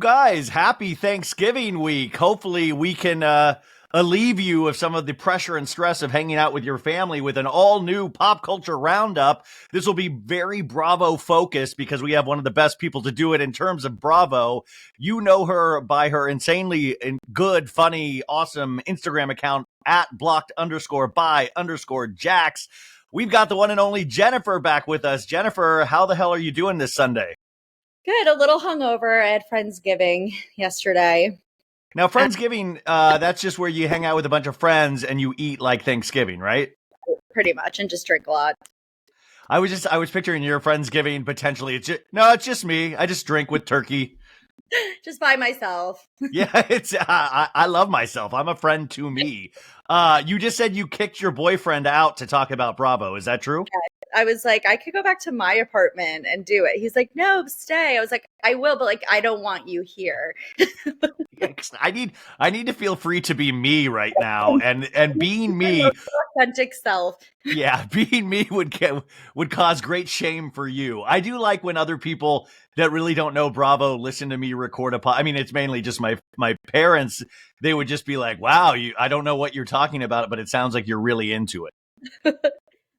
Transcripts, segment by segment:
guys, happy Thanksgiving week. Hopefully we can alleviate you of some of the pressure and stress of hanging out with your family with an all-new pop culture roundup. This will be very Bravo focused because we have one of the best people to do it in terms of Bravo. You know her by her insanely good, funny, awesome Instagram account at blocked_by_Jax. We've got the one and only Jennifer back with us. Jennifer, how the hell are you doing this Sunday? Good. A little hungover. I had Friendsgiving yesterday. Now, Friendsgiving, that's just where you hang out with a bunch of friends and you eat like Thanksgiving, right? Pretty much, and just drink a lot. I was picturing your Friendsgiving potentially. It's just me. I just drink with turkey. Just by myself. Yeah, I love myself. I'm a friend to me. You just said you kicked your boyfriend out to talk about Bravo. Is that true? Yeah. I was like, I could go back to my apartment and do it. He's like, no, stay. I was like, I will, but like, I don't want you here. I need to feel free to be me right now, and being me, authentic self. Yeah, being me would cause great shame for you. I do like when other people that really don't know Bravo listen to me record I mean, it's mainly just my parents. They would just be like, "Wow, I don't know what you're talking about, but it sounds like you're really into it."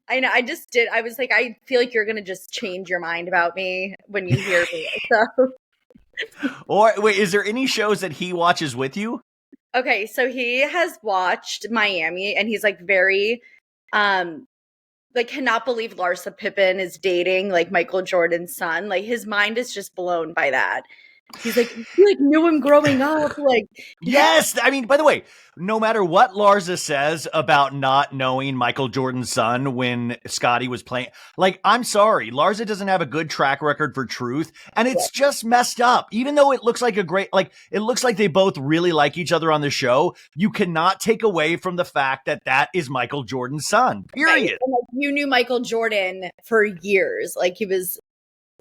I know. I just did. I was like, I feel like you're going to just change your mind about me when you hear me. So. Or wait, is there any shows that he watches with you? Okay, so he has watched Miami, and he's like very, like cannot believe Larsa Pippen is dating like Michael Jordan's son. Like his mind is just blown by that. He's like, you like knew him growing up. Like, yes. I mean, by the way, no matter what Larsa says about not knowing Michael Jordan's son when Scotty was playing, like, I'm sorry, Larsa doesn't have a good track record for truth, and it's just messed up. Even though it looks like it looks like they both really like each other on the show, you cannot take away from the fact that that is Michael Jordan's son. Period. Right. And, like, you knew Michael Jordan for years, like he was.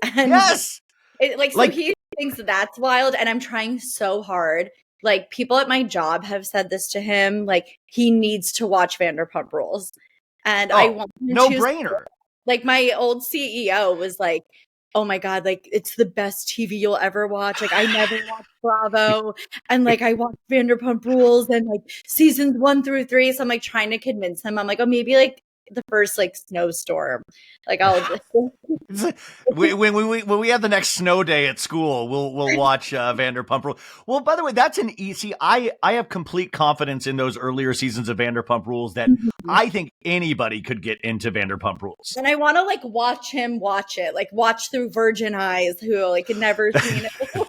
Yes. So he thinks that's wild, and I'm trying so hard. Like people at my job have said this to him, like he needs to watch Vanderpump Rules, and I want him to no brainer. Like my old CEO was like, "Oh my god, like it's the best TV you'll ever watch." Like I never watched Bravo, and like I watched Vanderpump Rules and like seasons 1 through 3. So I'm like trying to convince him. I'm like, oh, maybe like the first like snowstorm, like I'll just when we have the next snow day at school, we'll watch Vanderpump Rules. Well, by the way, that's an easy. I have complete confidence in those earlier seasons of Vanderpump Rules that I think anybody could get into Vanderpump Rules. And I want to like watch him watch it, like watch through virgin eyes, who like had never seen it before.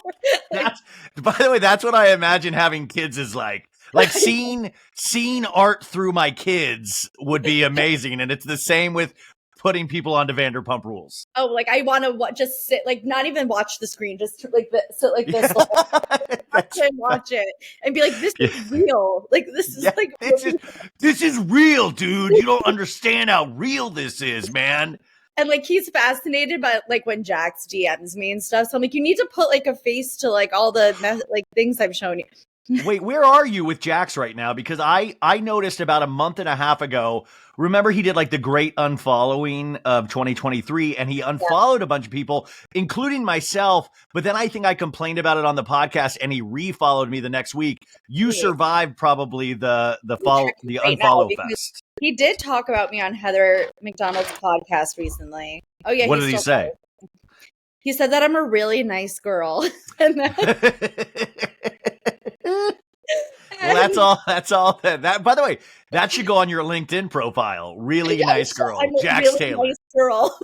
By the way, that's what I imagine having kids is like. Like seeing art through my kids would be amazing, and it's the same with putting people onto Vanderpump Rules. Oh, like I want to just sit, like not even watch the screen, just like sit like this, watch it, and be like, "This is real. Like this is like this is real, dude. You don't understand how real this is, man." And like he's fascinated by like when Jax DMs me and stuff. So I'm like, you need to put like a face to like all the like things I'm showing you. Wait, where are you with Jax right now? Because I noticed about a month and a half ago, remember he did like the great unfollowing of 2023 and he unfollowed a bunch of people, including myself. But then I think I complained about it on the podcast and he refollowed me the next week. You survived probably the unfollow fest. He did talk about me on Heather McDonald's podcast recently. Oh yeah. What did he say? He said that I'm a really nice girl. Well, that's all. That by the way, that should go on your LinkedIn profile. Really nice girl, Jax really Taylor. Nice girl.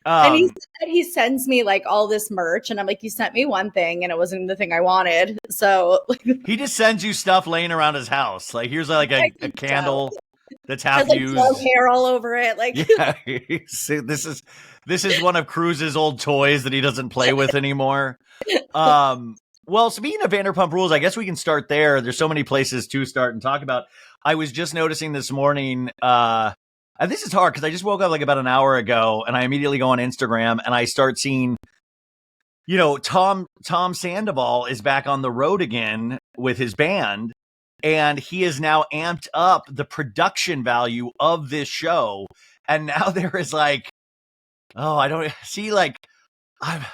And he said he sends me like all this merch, and I'm like, you sent me one thing, and it wasn't the thing I wanted. So he just sends you stuff laying around his house. Like here's like a candle that's half used, like hair all over it. Like See, this is one of Cruz's old toys that he doesn't play with anymore. Well, speaking of Vanderpump Rules, I guess we can start there. There's so many places to start and talk about. I was just noticing this morning, and this is hard because I just woke up like about an hour ago, and I immediately go on Instagram and I start seeing, you know, Tom Sandoval is back on the road again with his band, and he has now amped up the production value of this show, and now there is like, oh, I don't see like,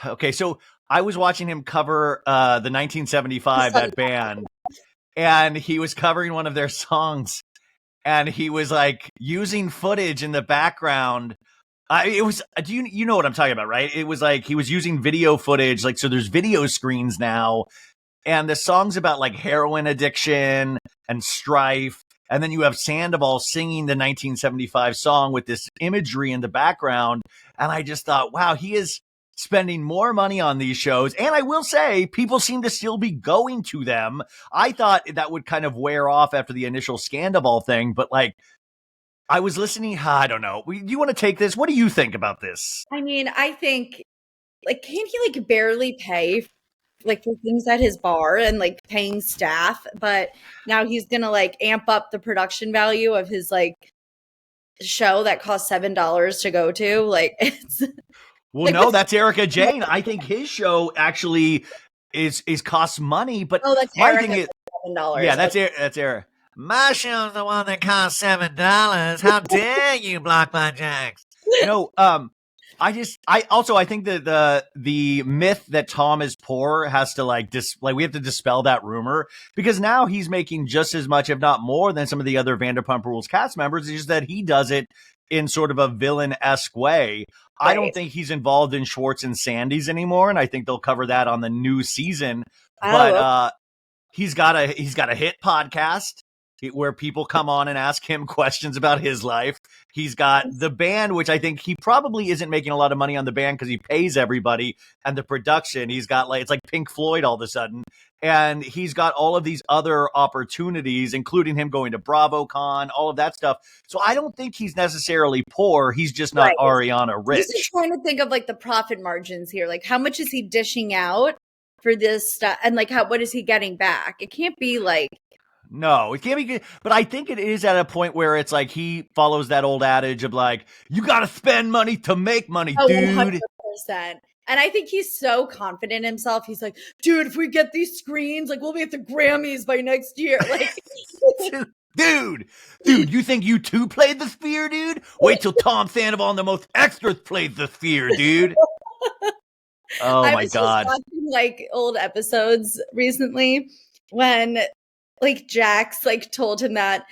okay, so I was watching him cover the 1975, that band, and he was covering one of their songs, and he was like using footage in the background. It was, do you know what I'm talking about, right? It was like he was using video footage, like, so there's video screens now, and the song's about like heroin addiction and strife. And then you have Sandoval singing the 1975 song with this imagery in the background. And I just thought, wow, he is spending more money on these shows. And I will say, people seem to still be going to them. I thought that would kind of wear off after the initial Sandoval thing, but like, I was listening. I don't know. Do you want to take this? What do you think about this? I mean, I think, like, can't he like barely pay like for things at his bar and like paying staff, but now he's gonna like amp up the production value of his like show that costs $7 to go to. Like, it's Well, like, no, that's Erica Jane. I think his show actually is costs money, but oh, that's my Eric thing at is, $7. yeah, that's Eric. My show's the one that costs $7. How dare you block my jacks? No, I think that the myth that Tom is poor has to like we have to dispel that rumor, because now he's making just as much, if not more, than some of the other Vanderpump Rules cast members. It's just that he does it in sort of a villain-esque way. I don't think he's involved in Schwartz and Sandy's anymore, and I think they'll cover that on the new season. But he's got a hit podcast where people come on and ask him questions about his life. He's got the band, which I think he probably isn't making a lot of money on the band because he pays everybody, and the production. He's got like, it's like Pink Floyd all of a sudden. And he's got all of these other opportunities, including him going to BravoCon, all of that stuff. So I don't think he's necessarily poor. He's just not Ariana rich. I'm just trying to think of like the profit margins here. Like, how much is he dishing out for this stuff? And like, what is he getting back? It can't be like, no, it can't be good. But I think it is at a point where it's like he follows that old adage of like, you got to spend money to make money, dude. 100%. And I think he's so confident in himself. He's like, dude, if we get these screens, like we'll be at the Grammys by next year. Like, dude, you think you two played the Sphere, dude? Wait till Tom Sandoval and the Most Extras played the Sphere, dude. Oh my God. I was watching like old episodes recently when like Jax like told him that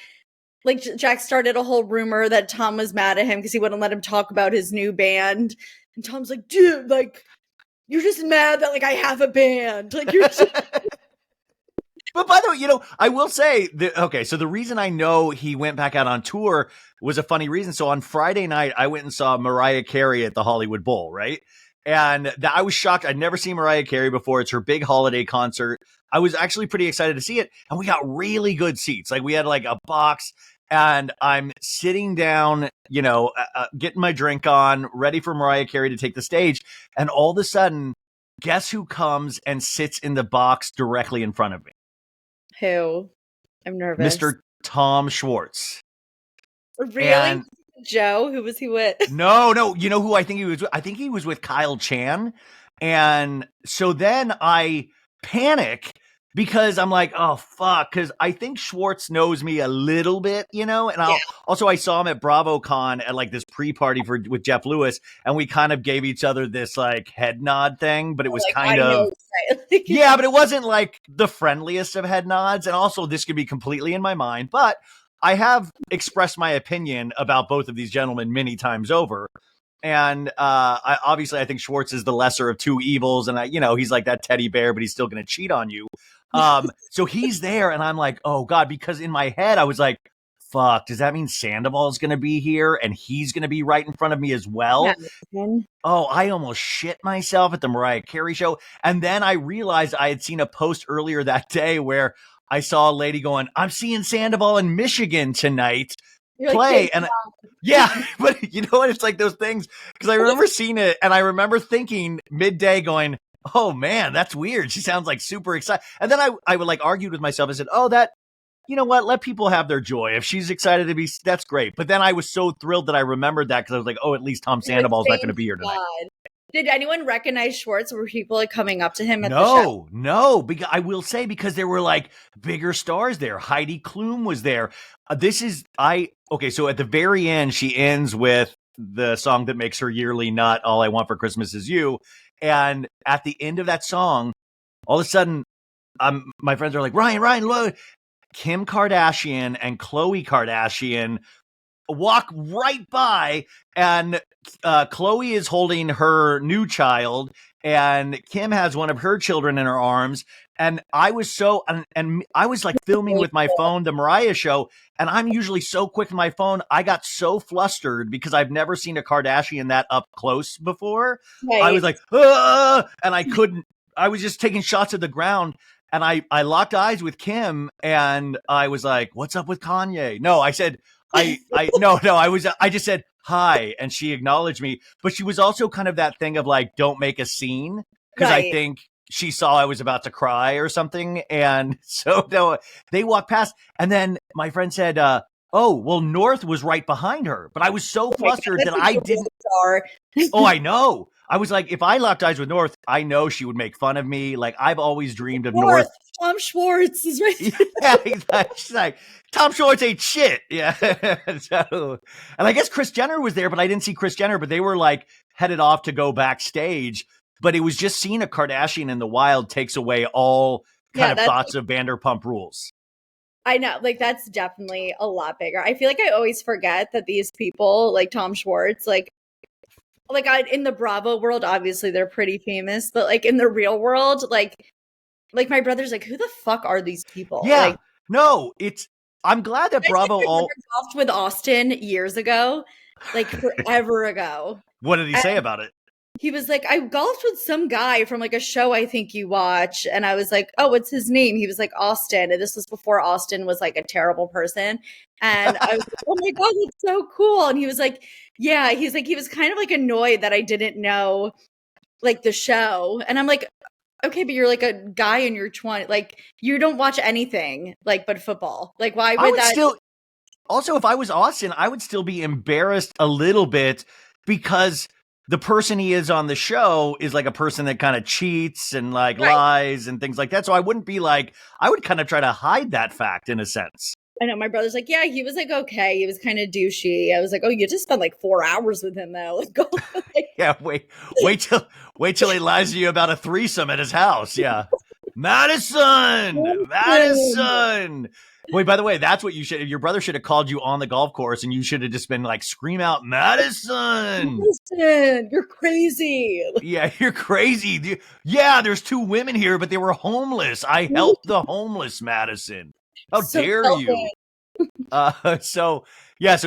like Jax started a whole rumor that Tom was mad at him because he wouldn't let him talk about his new band. And Tom's like, dude, like, you're just mad that like I have a band. Like, you're just But by the way, I will say that, so the reason I know he went back out on tour was a funny reason. So on Friday night, I went and saw Mariah Carey at the Hollywood Bowl, right? And I was shocked. I'd never seen Mariah Carey before. It's her big holiday concert. I was actually pretty excited to see it. And we got really good seats. Like, we had like a box, and I'm sitting down, getting my drink on, ready for Mariah Carey to take the stage. And all of a sudden, guess who comes and sits in the box directly in front of me? Who? I'm nervous. Mr. Tom Schwartz. Really? And Joe? Who was he with? No. You know who I think he was with? I think he was with Kyle Chan. And so then I panic because I'm like, oh, fuck. Because I think Schwartz knows me a little bit, and I saw him at BravoCon at like this pre-party with Jeff Lewis. And we kind of gave each other this like head nod thing, but it was but it wasn't like the friendliest of head nods. And also this could be completely in my mind, but I have expressed my opinion about both of these gentlemen many times over. And I think Schwartz is the lesser of two evils. And he's like that teddy bear, but he's still going to cheat on you. So he's there, and I'm like, oh God, because in my head I was like, fuck, does that mean Sandoval is going to be here and he's going to be right in front of me as well? Oh, I almost shit myself at the Mariah Carey show. And then I realized I had seen a post earlier that day where I saw a lady going, I'm seeing Sandoval in Michigan tonight play. Like, and yeah, but you know what? It's like those things, because I remember seeing it and I remember thinking midday going, oh man, that's weird. She sounds like super excited. And then I would like argued with myself. I said, oh, that, you know what? Let people have their joy. If she's excited to be, that's great. But then I was so thrilled that I remembered that because I was like, oh, at least Tom Sandoval's not going to be here tonight. Did anyone recognize Schwartz? Were people like coming up to him at the show? No. Because I will say, because there were like bigger stars there. Heidi Klum was there. So at the very end, she ends with the song that makes her yearly nut, All I Want for Christmas Is You. And at the end of that song, all of a sudden, my friends are like, Ryan, look. Kim Kardashian and Khloe Kardashian walk right by, and Khloe is holding her new child, and Kim has one of her children in her arms. And I was and I was like filming with my phone, the Mariah show, and I'm usually so quick with my phone. I got so flustered because I've never seen a Kardashian that up close before. Right. I was like, and I couldn't. I was just taking shots of the ground. And I locked eyes with Kim, and I was like, "What's up with Kanye?" No, I said, I just said hi, and she acknowledged me. But she was also kind of that thing of like, don't make a scene, because I think she saw I was about to cry or something. And so no, they walked past, and then my friend said, "Oh, well, North was right behind her," but I was so flustered that I didn't. Oh, I know. I was like, if I locked eyes with North, I know she would make fun of me. Like, I've always dreamed of North. Tom Schwartz is right there. She's like, Tom Schwartz ain't shit. Yeah. So, and I guess Kris Jenner was there, but I didn't see Kris Jenner, but they were like headed off to go backstage. But it was just seeing a Kardashian in the wild takes away all kind of thoughts of Vanderpump Rules. I know, like, that's definitely a lot bigger. I feel like I always forget that these people, like Tom Schwartz, like in the Bravo world, obviously they're pretty famous, but like in the real world, like my brother's like, who the fuck are these people? Yeah, like, no, I'm glad that Bravo golfed with Austin years ago, like forever ago. What did he say about it? He was like, I golfed with some guy from like a show I think you watch. And I was like, oh, what's his name? He was like, Austin. And this was before Austin was like a terrible person. And I was like, oh my God, that's so cool. And he was like, yeah, he's like, he was kind of like annoyed that I didn't know like the show. And I'm like, okay, but you're like a guy in your 20s. Like, you don't watch anything like but football. Like, why would that? Also, if I was Austin, I would still be embarrassed a little bit because the person he is on the show is like a person that kind of cheats and like lies and things like that. So I wouldn't be like, I would kind of try to hide that fact in a sense. I know, my brother's like, yeah, he was like, okay. He was kind of douchey. I was like, oh, you just spent like 4 hours with him though. Yeah. Wait till he lies to you about a threesome at his house. Yeah. Madison. Wait, by the way, that's what you should. Your brother should have called you on the golf course, and you should have just been like, "Scream out, Madison! You're crazy." Yeah, you're crazy. Yeah, there's 2 women here, but they were homeless. I helped the homeless, Madison. How dare you? So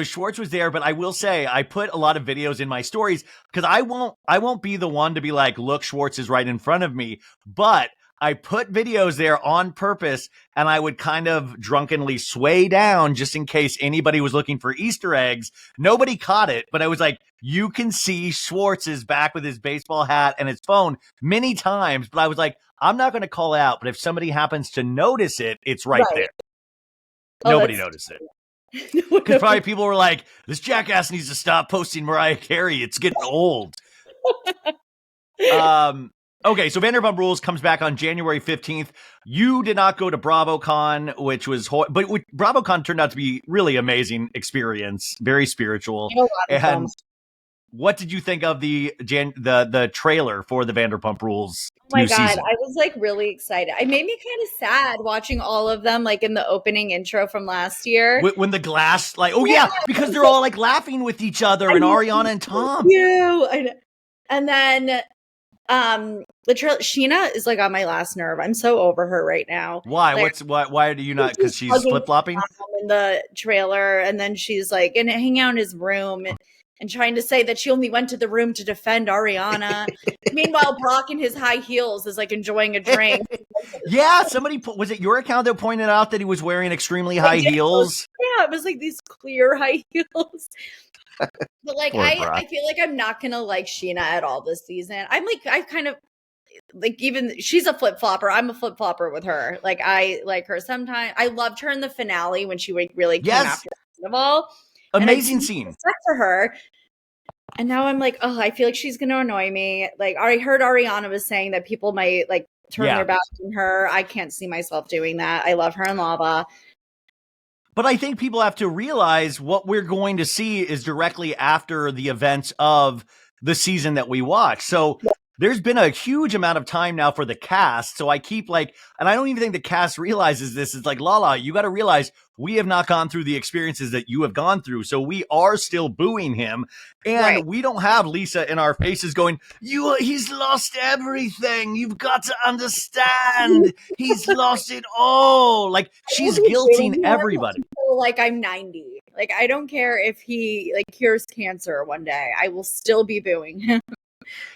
Schwartz was there, but I will say I put a lot of videos in my stories because I won't be the one to be like, "Look, Schwartz is right in front of me," but I put videos there on purpose, and I would kind of drunkenly sway down just in case anybody was looking for Easter eggs. Nobody caught it, but I was like, you can see Schwartz is back with his baseball hat and his phone many times, but I was like, I'm not going to call out, but if somebody happens to notice it, it's right there. Nobody noticed it. Because probably people were like, this jackass needs to stop posting Mariah Carey. It's getting old. Okay, so Vanderpump Rules comes back on January 15th. You did not go to BravoCon, which was but BravoCon turned out to be really amazing experience, very spiritual. And what did you think of the trailer for the Vanderpump Rules? Oh my God, season? I was like really excited. It made me kind of sad watching all of them like in the opening intro from last year. When the glass, like, because they're all like laughing with each other, and Ariana and Tom. And then Sheena is like on my last nerve. I'm so over her right now. Why? Like, why do you not? Because she's flip-flopping in the trailer, and then she's like hanging out in his room and trying to say that she only went to the room to defend Ariana. Meanwhile, Brock in his high heels is like enjoying a drink. Yeah, was it your account that pointed out that he was wearing extremely high heels? Yeah, it was like these clear high heels. But like I feel like I'm not gonna like Sheena at all this season. I'm like I kind of like, even she's a flip flopper. I'm a flip flopper with her. Like I like her sometimes. I loved her in the finale when she really came after the festival. Amazing scene for her. And now I'm like, oh, I feel like she's gonna annoy me. Like I heard Ariana was saying that people might like turn their back on her. I can't see myself doing that. I love her in Lava. But I think people have to realize what we're going to see is directly after the events of the season that we watch. So there's been a huge amount of time now for the cast. So I keep like, and I don't even think the cast realizes this. It's like, Lala, you got to realize we have not gone through the experiences that you have gone through. So we are still booing him. And we don't have Lisa in our faces going, he's lost everything. You've got to understand. He's lost it all. Like, she's guilting everybody. Like, I'm 90. Like, I don't care if he like cures cancer one day. I will still be booing him.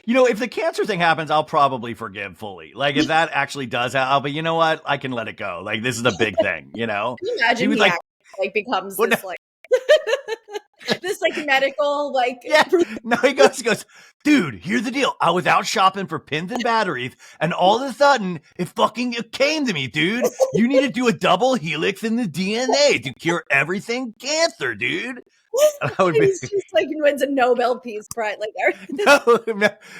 You know, if the cancer thing happens, I'll probably forgive fully. Like, if that actually does happen, but you know what? I can let it go. Like, this is a big thing, you know? Can you imagine he like becomes this like this like medical like No, he goes, dude, here's the deal. I was out shopping for pins and batteries, and all of a sudden it came to me, dude. You need to do a double helix in the DNA to cure everything cancer, dude. He's just like wins a Nobel Peace Prize. Like, no,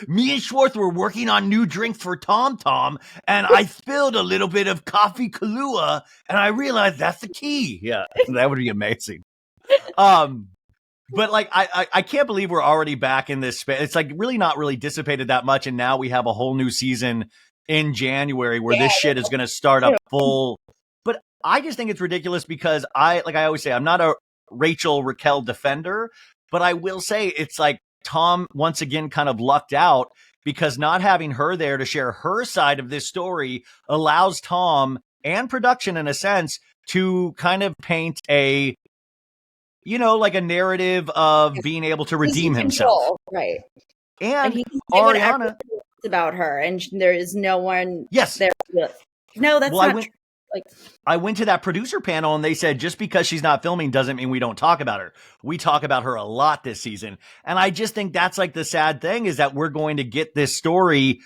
me and Schwartz were working on new drinks for Tom Tom, and I spilled a little bit of coffee Kahlua, and I realized that's the key. Yeah, that would be amazing. But like, I can't believe we're already back in this space. It's like really not really dissipated that much, and now we have a whole new season in January where this shit is going to start up full. But I just think it's ridiculous because I always say, I'm not a Raquel defender, but I will say it's like Tom once again kind of lucked out because not having her there to share her side of this story allows Tom and production in a sense to kind of paint a, you know, like a narrative of being able to redeem himself. Right. And he can say Ariana about her and there is no one there. No, that's not true. Like, I went to that producer panel and they said, just because she's not filming doesn't mean we don't talk about her. We talk about her a lot this season. And I just think that's like the sad thing is that we're going to get this story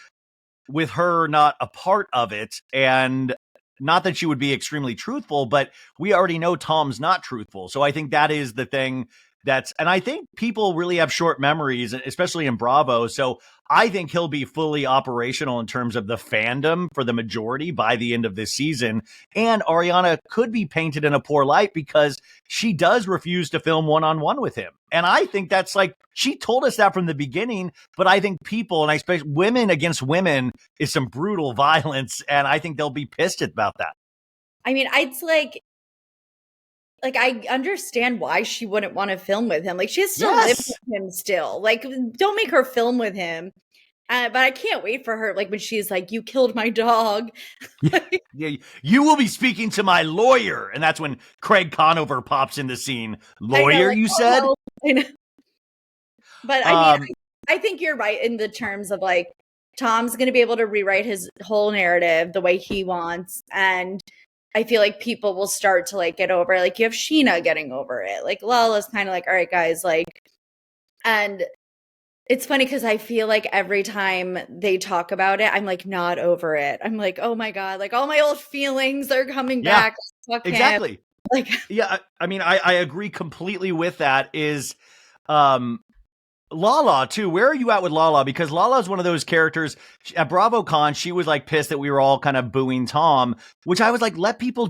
with her not a part of it. And not that she would be extremely truthful, but we already know Tom's not truthful. So I think that is the thing and I think people really have short memories, especially in Bravo. So I think he'll be fully operational in terms of the fandom for the majority by the end of this season. And Ariana could be painted in a poor light because she does refuse to film one-on-one with him. And I think that's like, she told us that from the beginning, but I think people, and I expect women against women is some brutal violence. And I think they'll be pissed about that. I mean, it's like I understand why she wouldn't want to film with him. Like, she has to live with him still. Like, don't make her film with him. But I can't wait for her. Like, when she's like, you killed my dog. Yeah, you will be speaking to my lawyer. And that's when Craig Conover pops in the scene. Lawyer, like, you said? I know. But I mean, I think you're right in the terms of like, Tom's going to be able to rewrite his whole narrative the way he wants. And I feel like people will start to like get over it. Like, you have Sheena getting over it. Like, Lala's kind of like, all right, guys, like, and it's funny because I feel like every time they talk about it, I'm like not over it. I'm like, oh my God, like all my old feelings are coming back. Fuck exactly. Him. Like, yeah, I mean, I agree completely with that. Is Lala too. Where are you at with Lala? Because Lala is one of those characters at BravoCon. She was like pissed that we were all kind of booing Tom, which I was like, let people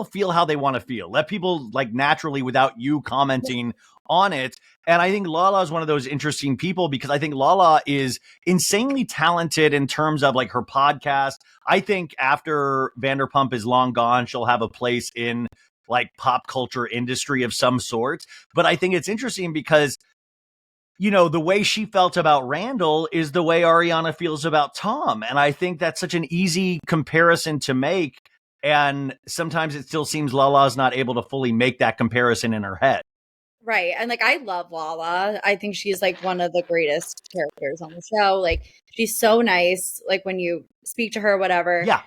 feel how they want to feel. Let people like naturally without you commenting on it. And I think Lala is one of those interesting people because I think Lala is insanely talented in terms of like her podcast. I think after Vanderpump is long gone, she'll have a place in like pop culture industry of some sort. But I think it's interesting because, you know, the way she felt about Randall is the way Ariana feels about Tom. And I think that's such an easy comparison to make. And sometimes it still seems Lala's not able to fully make that comparison in her head. Right. And like, I love Lala. I think she's like one of the greatest characters on the show. Like, she's so nice. Like, when you speak to her, whatever. Yeah.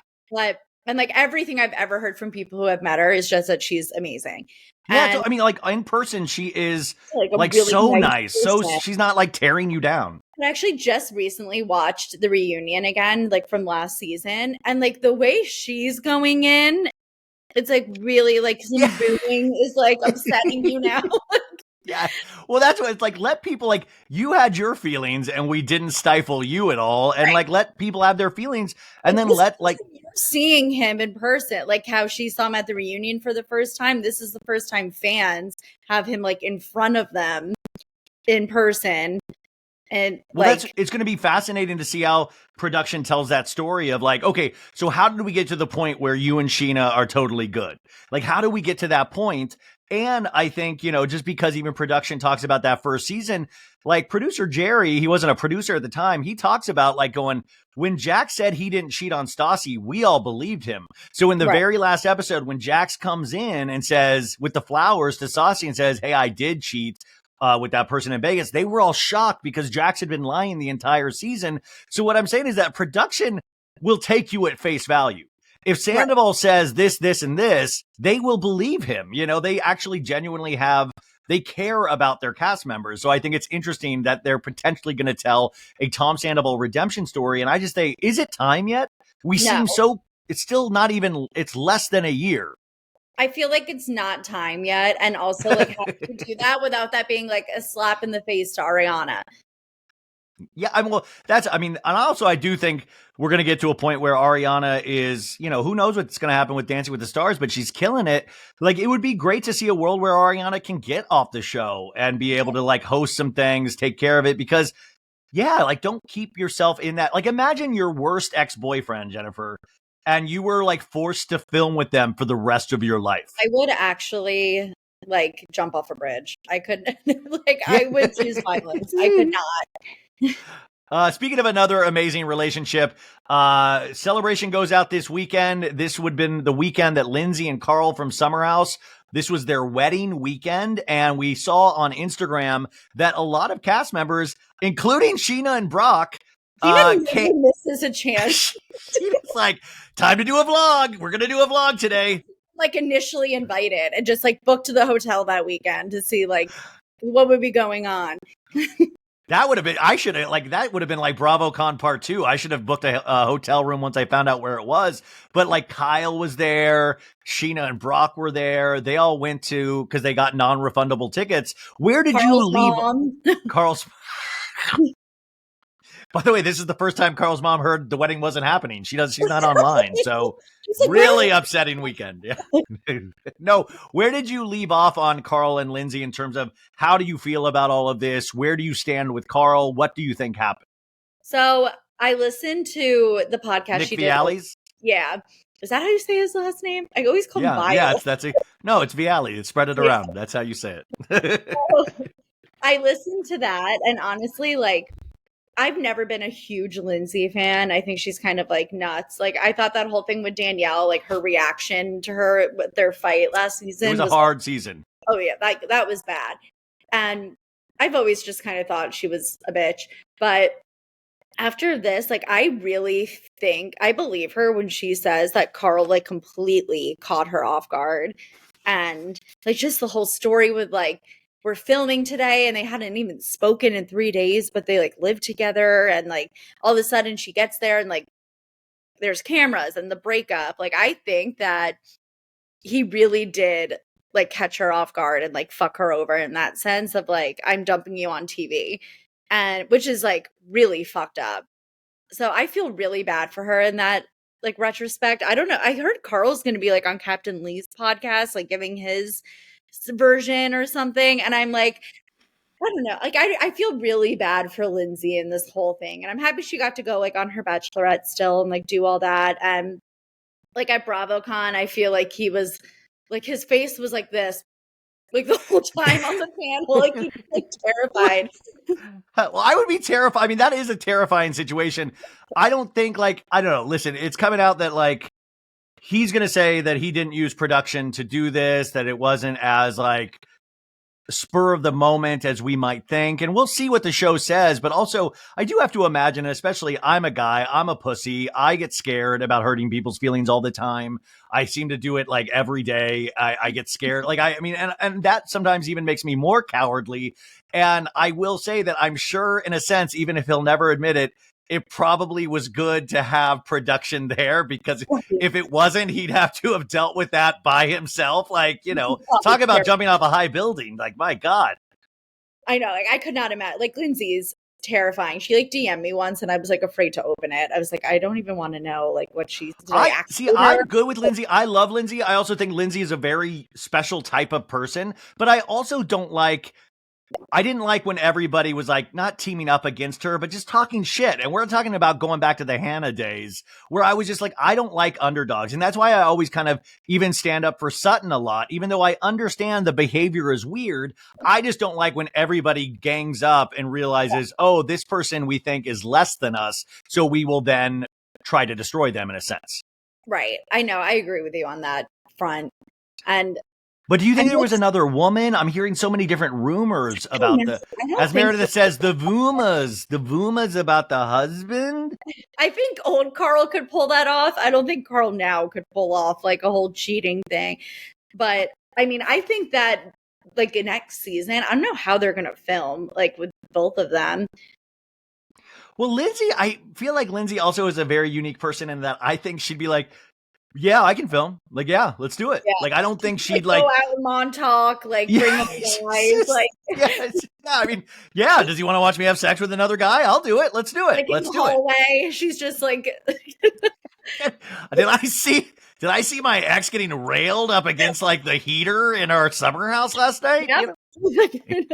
And like everything I've ever heard from people who have met her is just that she's amazing. Yeah, so, I mean, like in person, she is like really so nice. So she's not like tearing you down. I actually just recently watched the reunion again, like from last season, and like the way she's going in, it's like really like some booing is like upsetting you now. Yeah. Well, that's what it's like. Let people like you had your feelings and we didn't stifle you at all. And like, let people have their feelings and then let like seeing him in person, like how she saw him at the reunion for the first time. This is the first time fans have him like in front of them in person. And Well, like, it's going to be fascinating to see how production tells that story of like, okay, so how did we get to the point where you and Sheena are totally good? Like, how do we get to that point? And I think, just because even production talks about that first season, like producer Jerry, he wasn't a producer at the time. He talks about like going, when Jax said he didn't cheat on Stassi, we all believed him. So in the right, very last episode, when Jax comes in and says with the flowers to Stassi and says, hey, I did cheat, with that person in Vegas, they were all shocked because Jax had been lying the entire season. So what I'm saying is that production will take you at face value. If right. Sandoval says this, this, and this, they will believe him. They actually genuinely they care about their cast members. So I think it's interesting that they're potentially going to tell a Tom Sandoval redemption story. And I just say, is it time yet? No. It's still not even, it's less than a year. I feel like it's not time yet. And also, like, how to do that without that being like a slap in the face to Ariana. Yeah, and also I do think we're going to get to a point where Ariana is, who knows what's going to happen with Dancing with the Stars, but she's killing it. Like, it would be great to see a world where Ariana can get off the show and be able to like host some things, take care of it, because yeah, like don't keep yourself in that. Like, imagine your worst ex-boyfriend, Jennifer, and you were like forced to film with them for the rest of your life. I would actually like jump off a bridge. I could like, Yeah. I would choose violence. I could not. Speaking of another amazing relationship, Celebration goes out this weekend. This would have been the weekend that Lindsay and Carl from Summer House, this was their wedding weekend. And we saw on Instagram that a lot of cast members, including Sheena and Brock, Sheena misses a chance. It's like, time to do a vlog. We're going to do a vlog today. Like initially invited and just like booked the hotel that weekend to see like what would be going on. That would have been, that would have been like BravoCon Part 2. I should have booked a hotel room once I found out where it was. But like Kyle was there, Sheena and Brock were there. They all went to, because they got non-refundable tickets. Where did you leave? Mom. Carl's. By the way, this is the first time Carl's mom heard the wedding wasn't happening. She's not online. So like, really upsetting weekend. Yeah. No, where did you leave off on Carl and Lindsay in terms of how do you feel about all of this? Where do you stand with Carl? What do you think happened? So I listened to the podcast Nick she Vialli's? did. Yeah. Is that how you say his last name? I always call him Vial. Yeah, it's Vialli. It's spread it around. That's how you say it. I listened to that, and honestly, like, I've never been a huge Lindsay fan. I think she's kind of like nuts. Like, I thought that whole thing with Danielle, like her reaction to her with their fight last season, it was a hard season. Oh yeah, that was bad. And I've always just kind of thought she was a bitch. But after this, like, I really think I believe her when she says that Carl like completely caught her off guard. And like just the whole story with like, we're filming today and they hadn't even spoken in 3 days, but they like lived together, and like all of a sudden she gets there and like there's cameras and the breakup. Like, I think that he really did like catch her off guard and like fuck her over in that sense of like, I'm dumping you on TV, and which is like really fucked up. So I feel really bad for her in that like retrospect. I don't know. I heard Carl's going to be like on Captain Lee's podcast, like giving his version or something. And I'm like, I don't know. Like, I feel really bad for Lindsay in this whole thing. And I'm happy she got to go like on her Bachelorette still and like do all that. And like at BravoCon, I feel like he was like, his face was like this, like the whole time on the panel, like he was like terrified. Well, I would be terrified. I mean, that is a terrifying situation. I don't think like, I don't know. Listen, it's coming out that like, he's going to say that he didn't use production to do this, that it wasn't as like spur of the moment as we might think. And we'll see what the show says. But also, I do have to imagine, especially I'm a guy, I'm a pussy. I get scared about hurting people's feelings all the time. I seem to do it like every day. I get scared. Like, I mean, and that sometimes even makes me more cowardly. And I will say that I'm sure in a sense, even if he'll never admit it, it probably was good to have production there, because if it wasn't, he'd have to have dealt with that by himself. Like, talk about jumping off a high building. Like, my God. I know. Like, I could not imagine. Like, Lindsay's terrifying. She like DM'd me once and I was like afraid to open it. I was like, I don't even want to know like what she's doing. I'm good with Lindsay. I love Lindsay. I also think Lindsay is a very special type of person, but I also don't like I didn't like when everybody was like not teaming up against her, but just talking shit. And we're talking about going back to the Hannah days where I was just like, I don't like underdogs. And that's why I always kind of even stand up for Sutton a lot, even though I understand the behavior is weird. I just don't like when everybody gangs up and realizes, oh, this person we think is less than us. So we will then try to destroy them in a sense. Right. I know. I agree with you on that front. But do you think there was another woman? I'm hearing so many different rumors about as Meredith says, the Vumas about the husband. I think old Carl could pull that off. I don't think Carl now could pull off like a whole cheating thing. But I mean, I think that like next season, I don't know how they're going to film like with both of them. Well, Lindsay, I feel like Lindsay also is a very unique person in that I think she'd be like, yeah, I can film. Like, yeah, let's do it. Yeah. Like, I don't think she'd like go out and Montauk, like bring up guys, like I mean, yeah. Does he want to watch me have sex with another guy? I'll do it. Let's do it. Like let's do hallway, it. She's just like. Did I see my ex getting railed up against like the heater in our summer house last night? Yep. You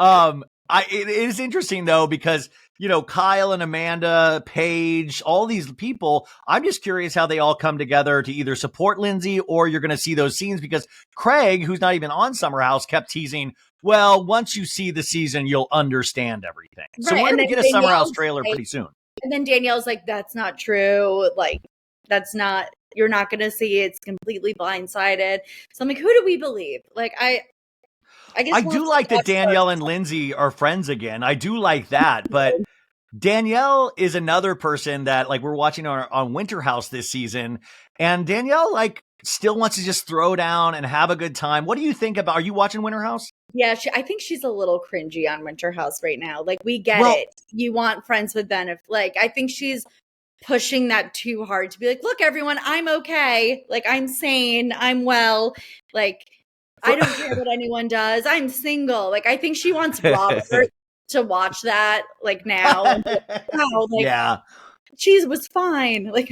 know? It is interesting though because you know Kyle and Amanda, Paige, all these people. I'm just curious how they all come together to either support Lindsay or you're going to see those scenes because Craig, who's not even on Summer House, kept teasing. Well, once you see the season, you'll understand everything. Right. So we're going to get a Summer House trailer pretty soon. And then Danielle's like, "That's not true. Like, that's not. You're not going to see it. It's completely blindsided." So I'm like, who do we believe? Like, I do like that Danielle and Lindsay are friends again. I do like that. But Danielle is another person that like we're watching on Winter House this season. And Danielle like still wants to just throw down and have a good time. What do you think about, are you watching Winter House? Yeah, I think she's a little cringy on Winter House right now. Like we get it. You want friends with benefits. Like I think she's pushing that too hard to be like, look, everyone, I'm okay. Like I'm sane. I'm well. Like, I don't care what anyone does. I'm single. Like, I think she wants Robert to watch that, like, now. And like, wow, like, yeah. She was fine. Like,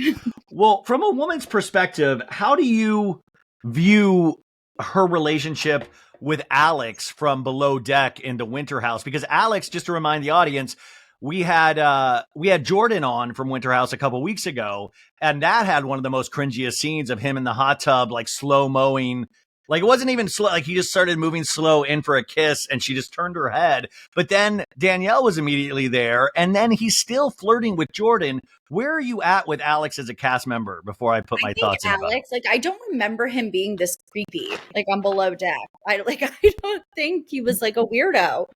well, from a woman's perspective, how do you view her relationship with Alex from Below Deck into Winter House? Because Alex, just to remind the audience, we had Jordan on from Winter House a couple weeks ago, and that had one of the most cringiest scenes of him in the hot tub, like slow mowing. Like it wasn't even slow. Like he just started moving slow in for a kiss and she just turned her head. But then Danielle was immediately there. And then he's still flirting with Jordan. Where are you at with Alex as a cast member before I put my thoughts in? Alex, like I don't remember him being this creepy, like on Below Deck. I don't think he was like a weirdo.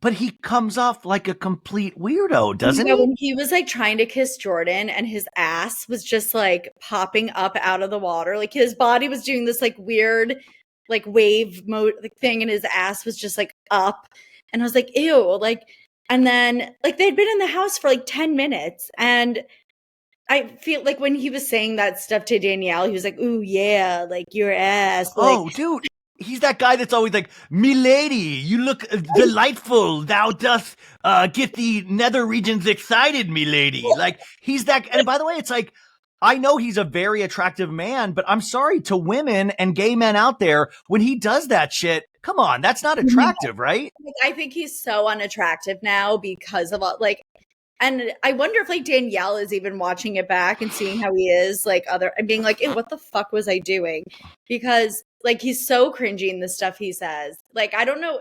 But he comes off like a complete weirdo, doesn't he? When he was like trying to kiss Jordan and his ass was just like popping up out of the water. Like his body was doing this like weird like wave mode thing and his ass was just like up. And I was like, ew. Like, and then like they'd been in the house for like 10 minutes. And I feel like when he was saying that stuff to Danielle, he was like, ooh, yeah, like your ass. Like, oh, dude. He's that guy that's always like, "Milady, you look delightful. Thou dost get the nether regions excited, milady." Like he's that. And by the way, it's like I know he's a very attractive man, but I'm sorry to women and gay men out there when he does that shit. Come on, that's not attractive, right? I think he's so unattractive now because of like. And I wonder if like Danielle is even watching it back and seeing how he is like and being like, what the fuck was I doing? Because like he's so cringy in the stuff he says. Like I don't know.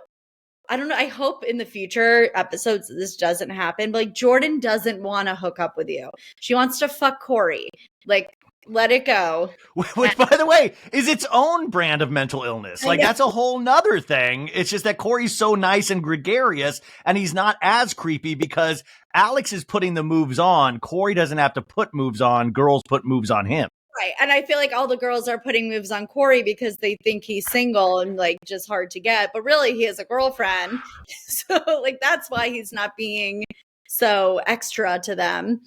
I hope in the future episodes this doesn't happen. But like Jordan doesn't want to hook up with you. She wants to fuck Corey. Like let it go. Which, by the way, is its own brand of mental illness. Like that's a whole nother thing. It's just that Corey's so nice and gregarious and he's not as creepy because Alex is putting the moves on. Corey doesn't have to put moves on. Girls put moves on him. Right. And I feel like all the girls are putting moves on Corey because they think he's single and like just hard to get. But really, he has a girlfriend. So like that's why he's not being so extra to them.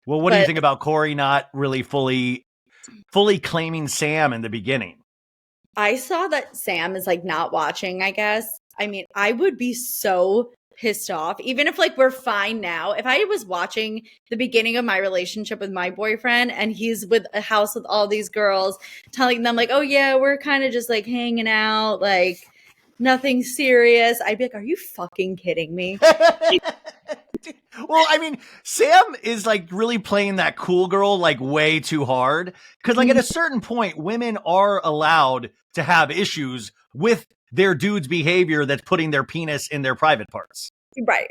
Well, what do you think about Corey not really fully claiming Sam in the beginning? I saw that Sam is like not watching, I guess. I mean, I would be so pissed off, even if like we're fine now. If I was watching the beginning of my relationship with my boyfriend and he's with a house with all these girls telling them like, oh yeah, we're kind of just like hanging out, like nothing serious. I'd be like, are you fucking kidding me? Well, I mean, Sam is like really playing that cool girl like way too hard. Cause like at a certain point, women are allowed to have issues with their dude's behavior that's putting their penis in their private parts. Right.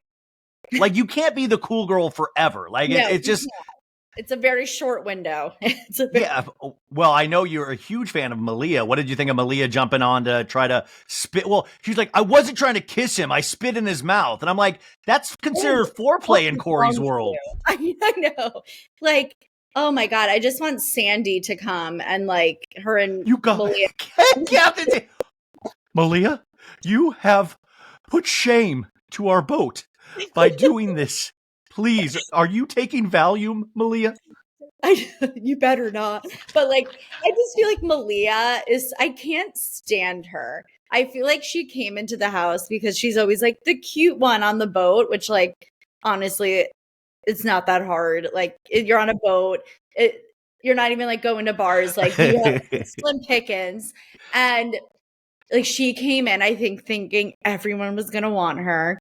Like you can't be the cool girl forever. Like No, it's just, it's a very short window. yeah. Well, I know you're a huge fan of Malia. What did you think of Malia jumping on to try to spit? Well, she's like, I wasn't trying to kiss him. I spit in his mouth. And I'm like, that's considered foreplay in Corey's world. I know. Like, oh my God, I just want Sandy to come and like her and You got Malia. Captain Malia, you have put shame to our boat by doing this. Please, are you taking Valium, Malia? You better not. But like, I just feel like Malia I can't stand her. I feel like she came into the house because she's always like the cute one on the boat, which like, honestly, it's not that hard. Like you're on a boat. You're not even like going to bars. Like you have slim pickings. And like she came in, I think, thinking everyone was going to want her.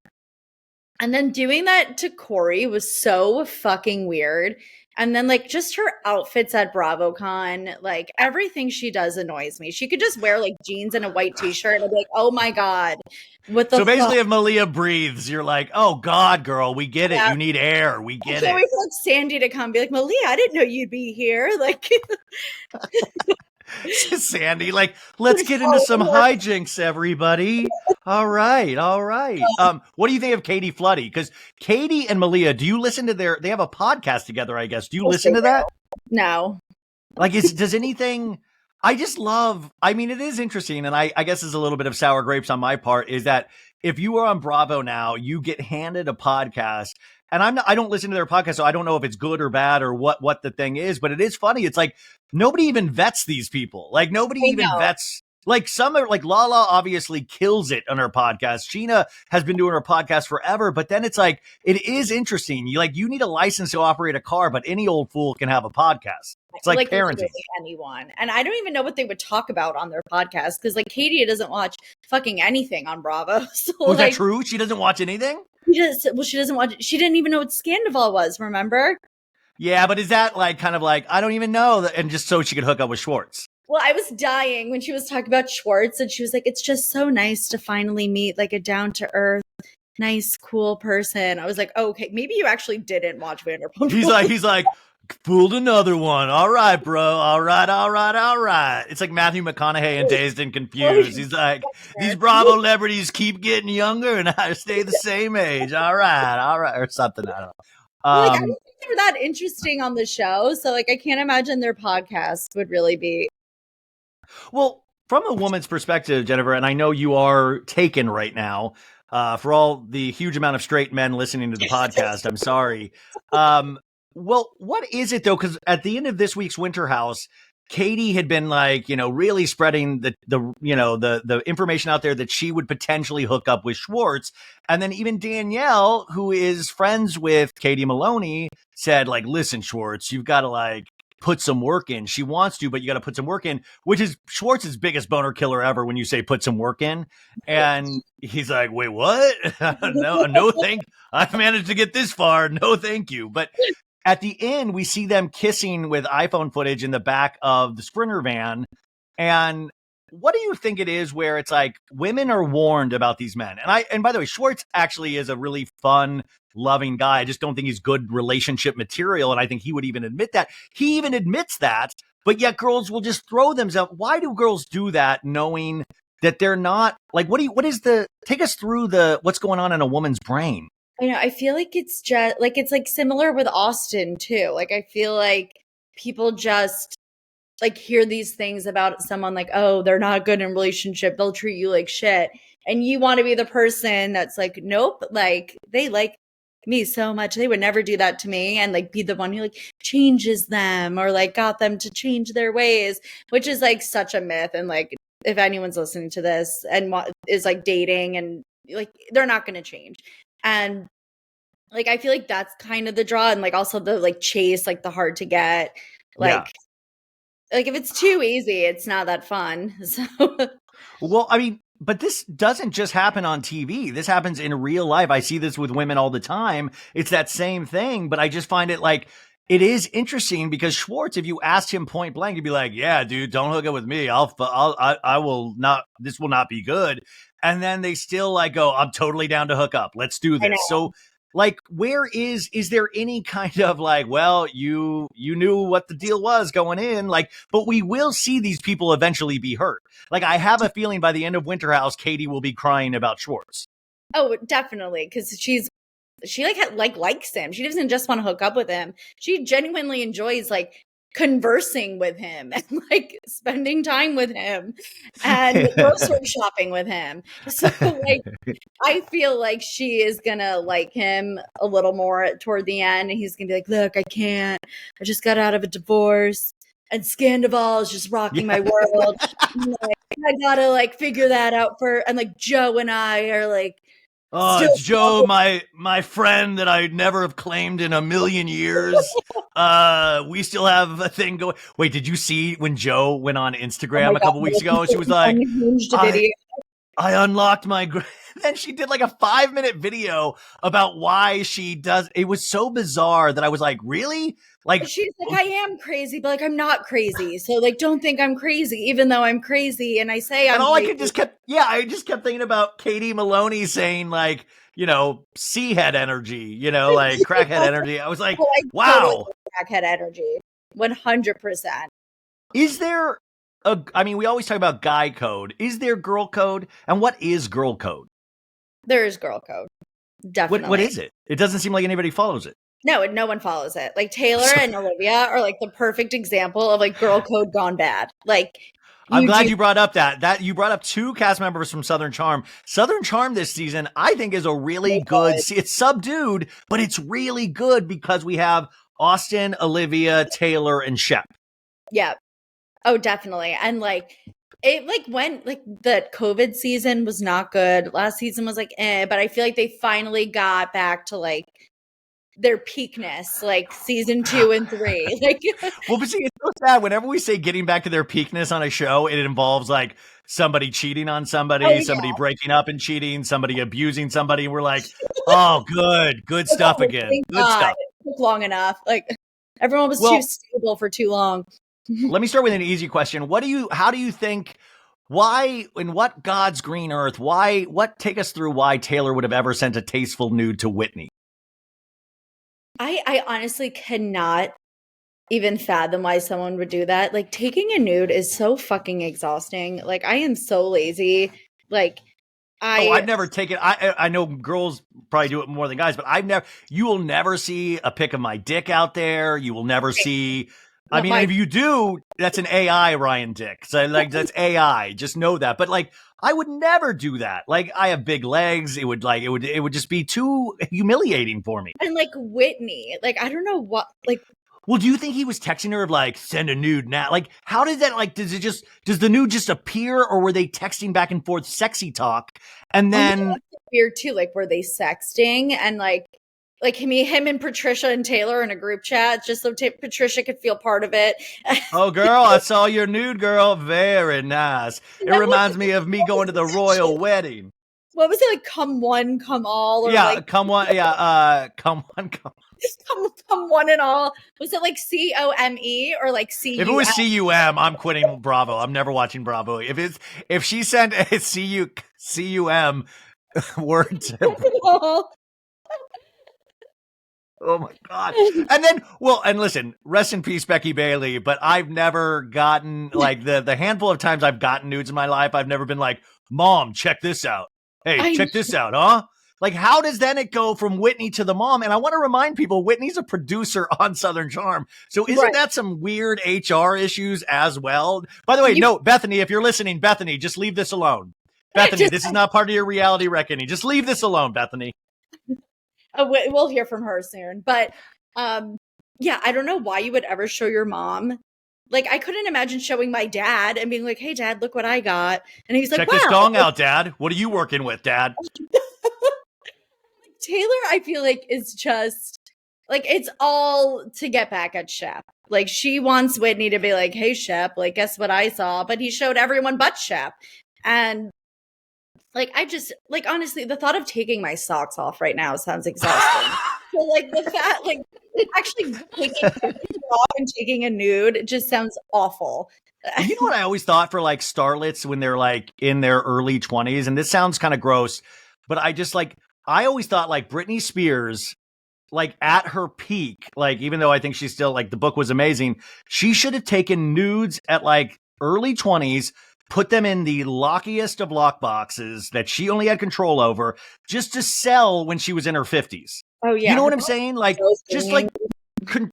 And then doing that to Corey was so fucking weird. And then like just her outfits at BravoCon, like everything she does annoys me. She could just wear like jeans and a white t-shirt and I'd be like, oh my God. What the So basically if Malia breathes, you're like, oh God, girl, we get it. You need air. We get it. I wait for like Sandy to come and be like, Malia, I didn't know you'd be here. Like Sandy, like, let's get into some hijinks, everybody. All right. What do you think of Katie Floody? Because Katie and Malia, do you listen to they have a podcast together, I guess. Do you listen to that? No. Like, does anything, I just love, I mean, it is interesting. And I guess is a little bit of sour grapes on my part is that if you are on Bravo now, you get handed a podcast. And I don't listen to their podcast, so I don't know if it's good or bad or what the thing is, but it is funny. It's like nobody even vets these people. Like nobody even vets, like some are like Lala obviously kills it on her podcast. Sheena has been doing her podcast forever, but then it's like, it is interesting. You need a license to operate a car, but any old fool can have a podcast. It's like parenting. Anyone. And I don't even know what they would talk about on their podcast because like Katie doesn't watch fucking anything on Bravo. So, was that true? She doesn't watch anything? She doesn't watch. She didn't even know what Scandival was. Remember? Yeah, but is that like kind of like I don't even know, and just so she could hook up with Schwartz? Well, I was dying when she was talking about Schwartz, and she was like, "It's just so nice to finally meet like a down to earth, nice, cool person." I was like, oh, "Okay, maybe you actually didn't watch Vanderpump." He's like. Fooled another one. All right, bro. All right. It's like Matthew McConaughey and Dazed and Confused. He's like, these Bravo celebrities keep getting younger and I stay the same age. All right. Or something. I don't know. I don't think they were that interesting on the show. So like, I can't imagine their podcast would really be. Well, from a woman's perspective, Jennifer, and I know you are taken right now, for all the huge amount of straight men listening to the podcast. I'm sorry. Well, what is it though? Because at the end of this week's Winter House, Katie had been like, really spreading the information out there that she would potentially hook up with Schwartz. And then even Danielle, who is friends with Katie Maloney, said like, listen, Schwartz, you've got to like put some work in. She wants to, but you got to put some work in, which is Schwartz's biggest boner killer ever when you say put some work in. And he's like, wait, what? No, I've managed to get this far. No, thank you. But at the end, we see them kissing with iPhone footage in the back of the Sprinter van. And what do you think it is where it's like women are warned about these men? And by the way, Schwartz actually is a really fun, loving guy. I just don't think he's good relationship material. And I think he would even admit that. He even admits that. But yet girls will just throw themselves. Why do girls do that knowing that they're not like, take us through what's going on in a woman's brain? I know. I feel like it's just like it's like similar with Austin too. Like I feel like people just like hear these things about someone like, oh, they're not good in a relationship. They'll treat you like shit. And you want to be the person that's like, nope, like they like me so much. They would never do that to me and like be the one who like changes them or like got them to change their ways, which is like such a myth. And like if anyone's listening to this and is like dating and like they're not going to change. And like, I feel like that's kind of the draw. And like, also the like chase, like the hard to get, like if it's too easy, it's not that fun. So, well, I mean, But this doesn't just happen on TV. This happens in real life. I see this with women all the time. It's that same thing, but I just find it like it is interesting because Schwartz, if you asked him point blank, he'd be like, "Yeah, dude, don't hook up with me. I will not. This will not be good." And then they still like go, "I'm totally down to hook up. Let's do I this." know. So, like, where is there any kind of like, well, you knew what the deal was going in, like, but we will see these people eventually be hurt. Like, I have a feeling by the end of Winter House, Katie will be crying about Schwartz. Oh, definitely, because she likes him. She doesn't just want to hook up with him. She genuinely enjoys like conversing with him and like spending time with him and grocery shopping with him. So like I feel like she is gonna like him a little more toward the end, and he's gonna be like, "Look, I can't. I just got out of a divorce, and Scandival is just rocking my world. Like, I gotta like figure that out for." And like Joe and I are like, Oh, still it's Joe, my friend that I'd never have claimed in a million years. We still have a thing going. Wait, did you see when Joe went on oh Instagram my a couple weeks ago and she was like, unhinged I video. I unlocked my then she did like a 5-minute video about why she does. It was so bizarre that I was like, really? Like, She's like, I am crazy, but like I'm not crazy. So like don't think I'm crazy, even though I'm crazy and I say and I'm all I crazy. could I just kept thinking about Katie Maloney saying like, sea head energy, like crackhead energy. I was like, Like totally wow. crackhead energy. 100%. Is there I mean, we always talk about guy code. Is there girl code? And what is girl code? There is girl code. Definitely. What is it? It doesn't seem like anybody follows it. No one follows it. Like Taylor and Olivia are like the perfect example of like girl code gone bad. Like I'm glad do you brought up that you brought up 2 cast members from Southern Charm. Southern Charm this season, I think, is a really good. It's subdued, but it's really good because we have Austin, Olivia, Taylor, and Shep. Yeah. Oh, definitely. And like it like when like the COVID season was not good. Last season was like but I feel like they finally got back to like their peakness, like season 2 and 3. Like Well, but see, it's so sad. Whenever we say getting back to their peakness on a show, it involves like somebody cheating on somebody, somebody breaking up and cheating, somebody abusing somebody. And we're like, oh, good stuff again. Good stuff. It took long enough. Like everyone was too stable for too long. Let me start with an easy question. How do you think, why, in what God's green earth, take us through why Taylor would have ever sent a tasteful nude to Whitney? I honestly cannot even fathom why someone would do that. Like taking a nude is so fucking exhausting. Like I am so lazy. Like I've never taken. I know girls probably do it more than guys, but you will never see a pic of my dick out there. You will never see. I mean, if you do, that's an AI Ryan dick. So like that's AI. Just know that. But like, I would never do that. Like, I have big legs. It would just be too humiliating for me. And like Whitney, like I don't know what like. Well, do you think he was texting her of like, send a nude now? Like, how did that, like, does the nude just appear, or were they texting back and forth sexy talk? And then weird too, like were they sexting and like him and Patricia and Taylor in a group chat just so Patricia could feel part of it. Oh, girl, I saw your nude, girl. Very nice. It reminds me of me going to the royal wedding. What was it, like come one, come all? Or yeah, like, come one. Yeah, come one, come. Come one and all. Was it like COME or like CUM? If it was CUM, I'm quitting Bravo. I'm never watching Bravo. If she sent a CUM word to oh my God. And then, and listen, rest in peace, Becky Bailey, but I've never gotten like the handful of times I've gotten nudes in my life, I've never been like, Mom, check this out. Hey, check this out, huh? Like, how does then it go from Whitney to the mom? And I want to remind people, Whitney's a producer on Southern Charm. So isn't that some weird HR issues as well? By the way, no, Bethany, if you're listening, Bethany, just leave this alone. Bethany, this is not part of your reality reckoning. Just leave this alone, Bethany. We'll hear from her soon. But yeah, I don't know why you would ever show your mom. Like, I couldn't imagine showing my dad and being like, hey, Dad, look what I got. And he's like, check this dong out, Dad. What are you working with, Dad? Taylor, I feel like, is just like, it's all to get back at Shep. Like, she wants Whitney to be like, hey, Shep, like, guess what I saw? But he showed everyone but Shep. And Like, I just, like, honestly, the thought of taking my socks off right now sounds exhausting. So, like, the fact, like, actually taking them off and taking a nude just sounds awful. Well, you know what I always thought for like starlets when they're like in their early 20s, and this sounds kind of gross, but I always thought like Britney Spears, like at her peak, like even though I think she's still like the book was amazing, she should have taken nudes at like early 20s, put them in the lockiest of lock boxes that she only had control over just to sell when she was in her 50s. Oh, You yeah. know what Her I'm saying? Like, so just singing. like,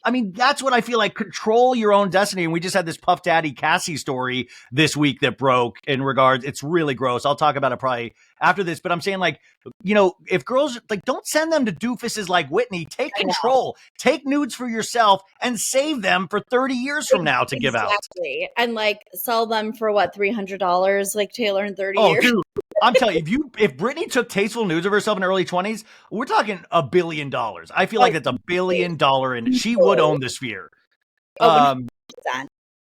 I mean, that's what I feel like. Control your own destiny. And we just had this Puff Daddy Cassie story this week that broke in regards. It's really gross. I'll talk about it probably after this, but I'm saying like, you know, if girls like, don't send them to doofuses like Whitney, take control, take nudes for yourself and save them for 30 years from now to give out. Exactly. And like sell them for what, $300 like Taylor in 30 Oh, years. dude. I'm telling you, if Britney took tasteful nudes of herself in her early 20s, we're talking $1 billion. I feel like that's $1 billion, and she would own the sphere. Oh, 100%.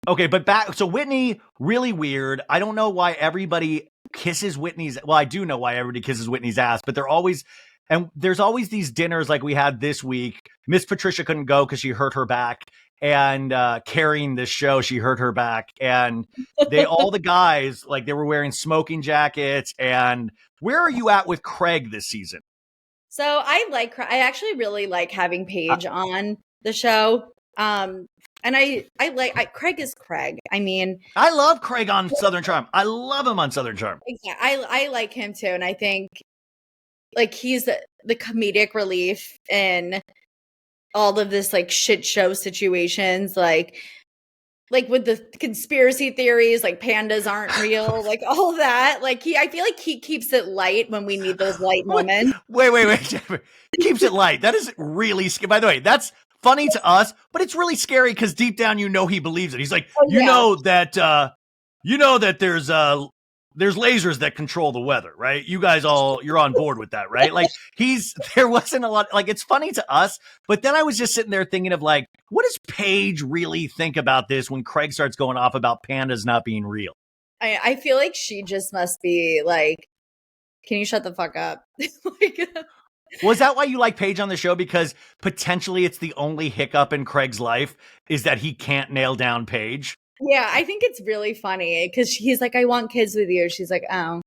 Okay, but back. So Whitney, really weird. I don't know why everybody kisses Whitney's. Well, I do know why everybody kisses Whitney's ass, but there's always these dinners like we had this week. Miss Patricia couldn't go because she hurt her back. And carrying this show, she hurt her back. And all the guys, like they were wearing smoking jackets. And where are you at with Craig this season? So I actually really like having Paige on the show. And Craig is Craig. I mean, I love Craig on Southern Charm. I love him on Southern Charm. Yeah, I like him too. And I think like he's the comedic relief in all of this like shit show situations, like with the conspiracy theories, like pandas aren't real, like all that. Like I feel like he keeps it light when we need those light moments. Wait. Keeps it light. That is really scary. By the way, that's funny to us, but it's really scary because deep down, you know, he believes it. He's like, you know that there's lasers that control the weather, right? You guys you're on board with that, right? Like there wasn't a lot, like it's funny to us, but then I was just sitting there thinking of like, what does Paige really think about this when Craig starts going off about pandas not being real? I feel like she just must be like, can you shut the fuck up? Was that why you like Paige on the show? Because potentially it's the only hiccup in Craig's life is that he can't nail down Paige. Yeah, I think it's really funny because he's like, I want kids with you. She's like, oh.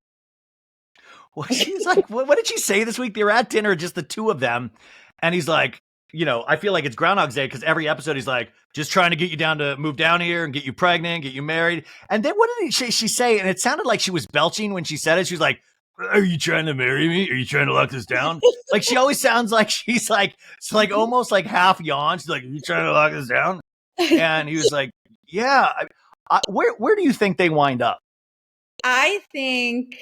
Well, she's like, what did she say this week? They were at dinner, just the two of them. And he's like, you know, I feel like it's Groundhog's Day because every episode he's like, just trying to get you down to move down here and get you pregnant, get you married. And then what did she say? And it sounded like she was belching when she said it. She was like, are you trying to marry me? Are you trying to lock this down? Like she always sounds like she's like, it's like almost like half yawn. She's like, are you trying to lock this down? And he was like, yeah. Where do you think they wind up? I think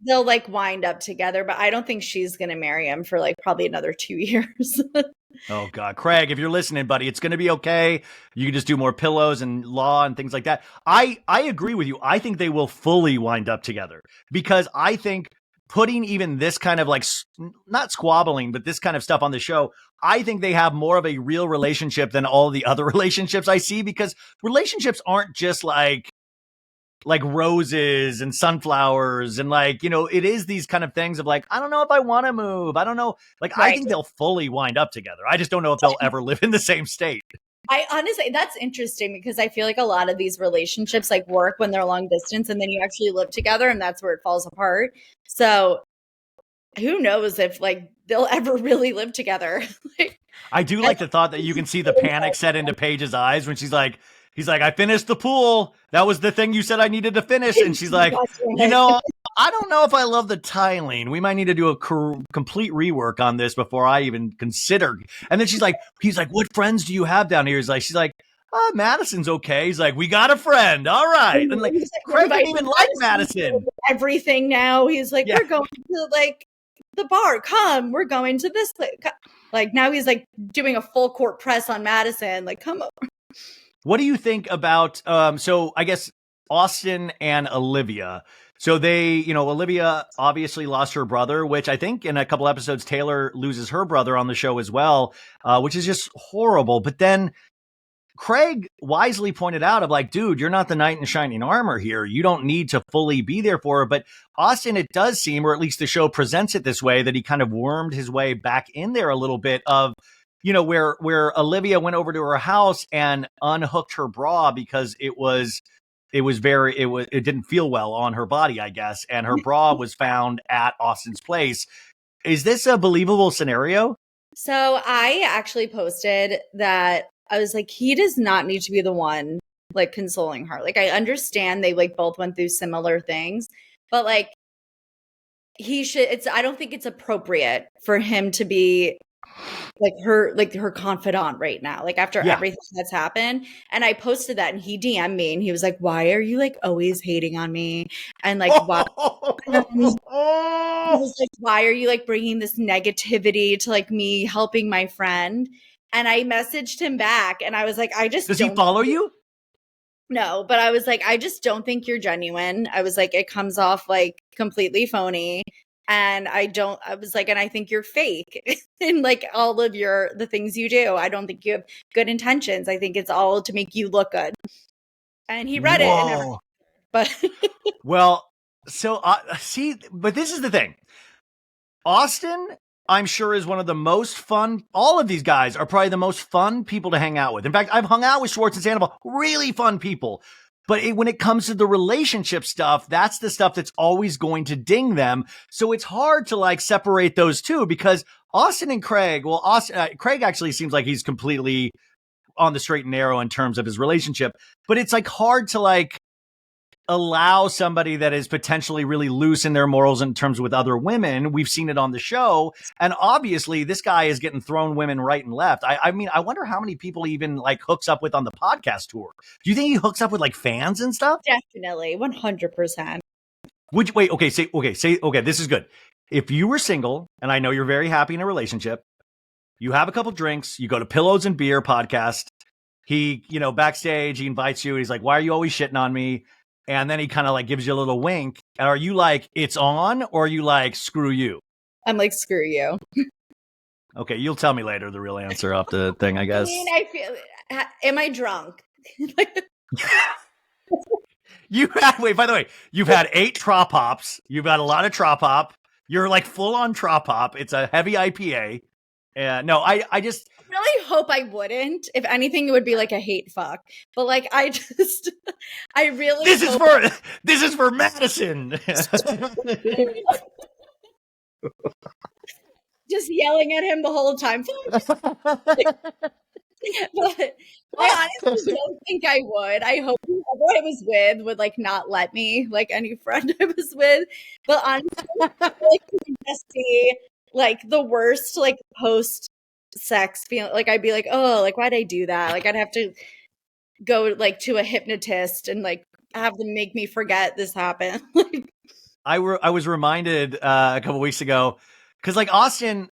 they'll like wind up together, but I don't think she's going to marry him for like probably another 2 years. Oh God, Craig, if you're listening, buddy, it's going to be okay. You can just do more pillows and law and things like that. I agree with you. I think they will fully wind up together because I think putting even this kind of like, not squabbling, but this kind of stuff on the show, I think they have more of a real relationship than all the other relationships I see because relationships aren't just like roses and sunflowers and like, you know, it is these kind of things of like, I don't know if I want to move. I don't know. Like, right. I think they'll fully wind up together. I just don't know if they'll ever live in the same state. I honestly, that's interesting because I feel like a lot of these relationships like work when they're long distance and then you actually live together and that's where it falls apart. So who knows if like they'll ever really live together. I do like the thought that you can see the panic set into Paige's eyes when he's like, I finished the pool. That was the thing you said I needed to finish. And she's like, you know, I don't know if I love the tiling. We might need to do a complete rework on this before I even consider. And then he's like, what friends do you have down here? She's like, Madison's okay. He's like, we got a friend. All right. And like, Craig didn't even like Madison. Everything now. He's like, we're going to like the bar. Come, we're going to this place. Like now he's like doing a full court press on Madison. Like, come over. What do you think about, so I guess Austin and Olivia? So they, you know, Olivia obviously lost her brother, which I think in a couple episodes, Taylor loses her brother on the show as well, which is just horrible. But then Craig wisely pointed out of like, dude, you're not the knight in shining armor here. You don't need to fully be there for her. But Austin, it does seem, or at least the show presents it this way, that he kind of wormed his way back in there a little bit of, you know, where Olivia went over to her house and unhooked her bra because it didn't feel well on her body, I guess. And her bra was found at Austin's place. Is this a believable scenario? So I actually posted that I was like, he does not need to be the one like consoling her. Like, I understand they like both went through similar things, but like I don't think it's appropriate for him to be like her confidant right now, like after everything that's happened. And I posted that and he DM'd me and he was like, why are you like always hating on me? And like, why? He was like, why are you like bringing this negativity to like me helping my friend? And I messaged him back and I was like, does he follow you? No, but I was like, I just don't think you're genuine. I was like, it comes off like completely phony. And I was like, and I think you're fake in like all of the things you do. I don't think you have good intentions. I think it's all to make you look good. And he read it and everything. But well, so see, but this is the thing. Austin, I'm sure, is one of the most fun. All of these guys are probably the most fun people to hang out with. In fact, I've hung out with Schwartz and Sandoval, really fun people. But when it comes to the relationship stuff, that's the stuff that's always going to ding them. So it's hard to like separate those two because Austin and Craig, Craig actually seems like he's completely on the straight and narrow in terms of his relationship, but it's like hard to like allow somebody that is potentially really loose in their morals in terms with other women. We've seen it on the show. And obviously this guy is getting thrown women right and left. I mean, I wonder how many people he even like hooks up with on the podcast tour. Do you think he hooks up with like fans and stuff? Definitely. 100%. Would you wait? Okay. This is good. If you were single and I know you're very happy in a relationship, you have a couple drinks, you go to Pillows and Beer podcast. He, you know, backstage, he invites you. He's like, why are you always shitting on me? And then he kind of like gives you a little wink. Are you like, it's on, or are you like, screw you? I'm like, screw you. Okay, you'll tell me later the real answer off the thing, I guess. I mean, am I drunk? By the way, you've had 8 Trop Hops. You've had a lot of Trop Hop. You're like full on Trop Hop. It's a heavy IPA. No, I just really hope I wouldn't. If anything, it would be like a hate fuck. But like, I really. This is for Madison. Just yelling at him the whole time. But I honestly don't think I would. I hope whoever I was with would like not let me, like any friend I was with. But honestly, I feel like it would just be like the worst, like post sex feeling. Like I'd be like, oh, like why'd I do that? Like I'd have to go like to a hypnotist and like have them make me forget this happened. I was reminded a couple weeks ago because like Austin,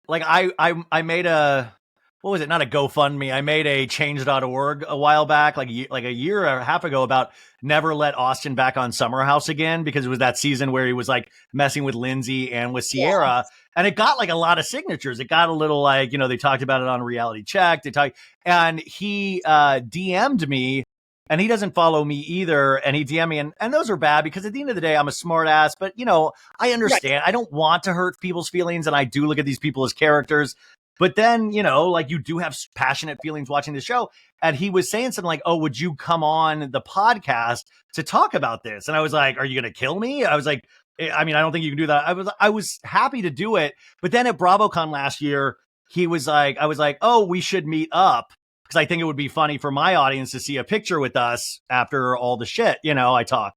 like I made a. What was it? Not a GoFundMe. I made a change.org a while back, like a year and a half ago, about never let Austin back on Summer House again, because it was that season where he was like messing with Lindsay and with Sierra. Yeah. And it got like a lot of signatures. It got a little like, you know, they talked about it on Reality Check. And he DM'd me, and he doesn't follow me either. And he DM'd me, and those are bad because at the end of the day, I'm a smart ass, but you know, I understand. Right. I don't want to hurt people's feelings. And I do look at these people as characters. But then, you know, like you do have passionate feelings watching the show. And he was saying something like, oh, would you come on the podcast to talk about this? And I was like, are you going to kill me? I was like, I mean, I don't think you can do that. I was happy to do it. But then at BravoCon last year, I was like, oh, we should meet up, because I think it would be funny for my audience to see a picture with us after all the shit, you know, I talk.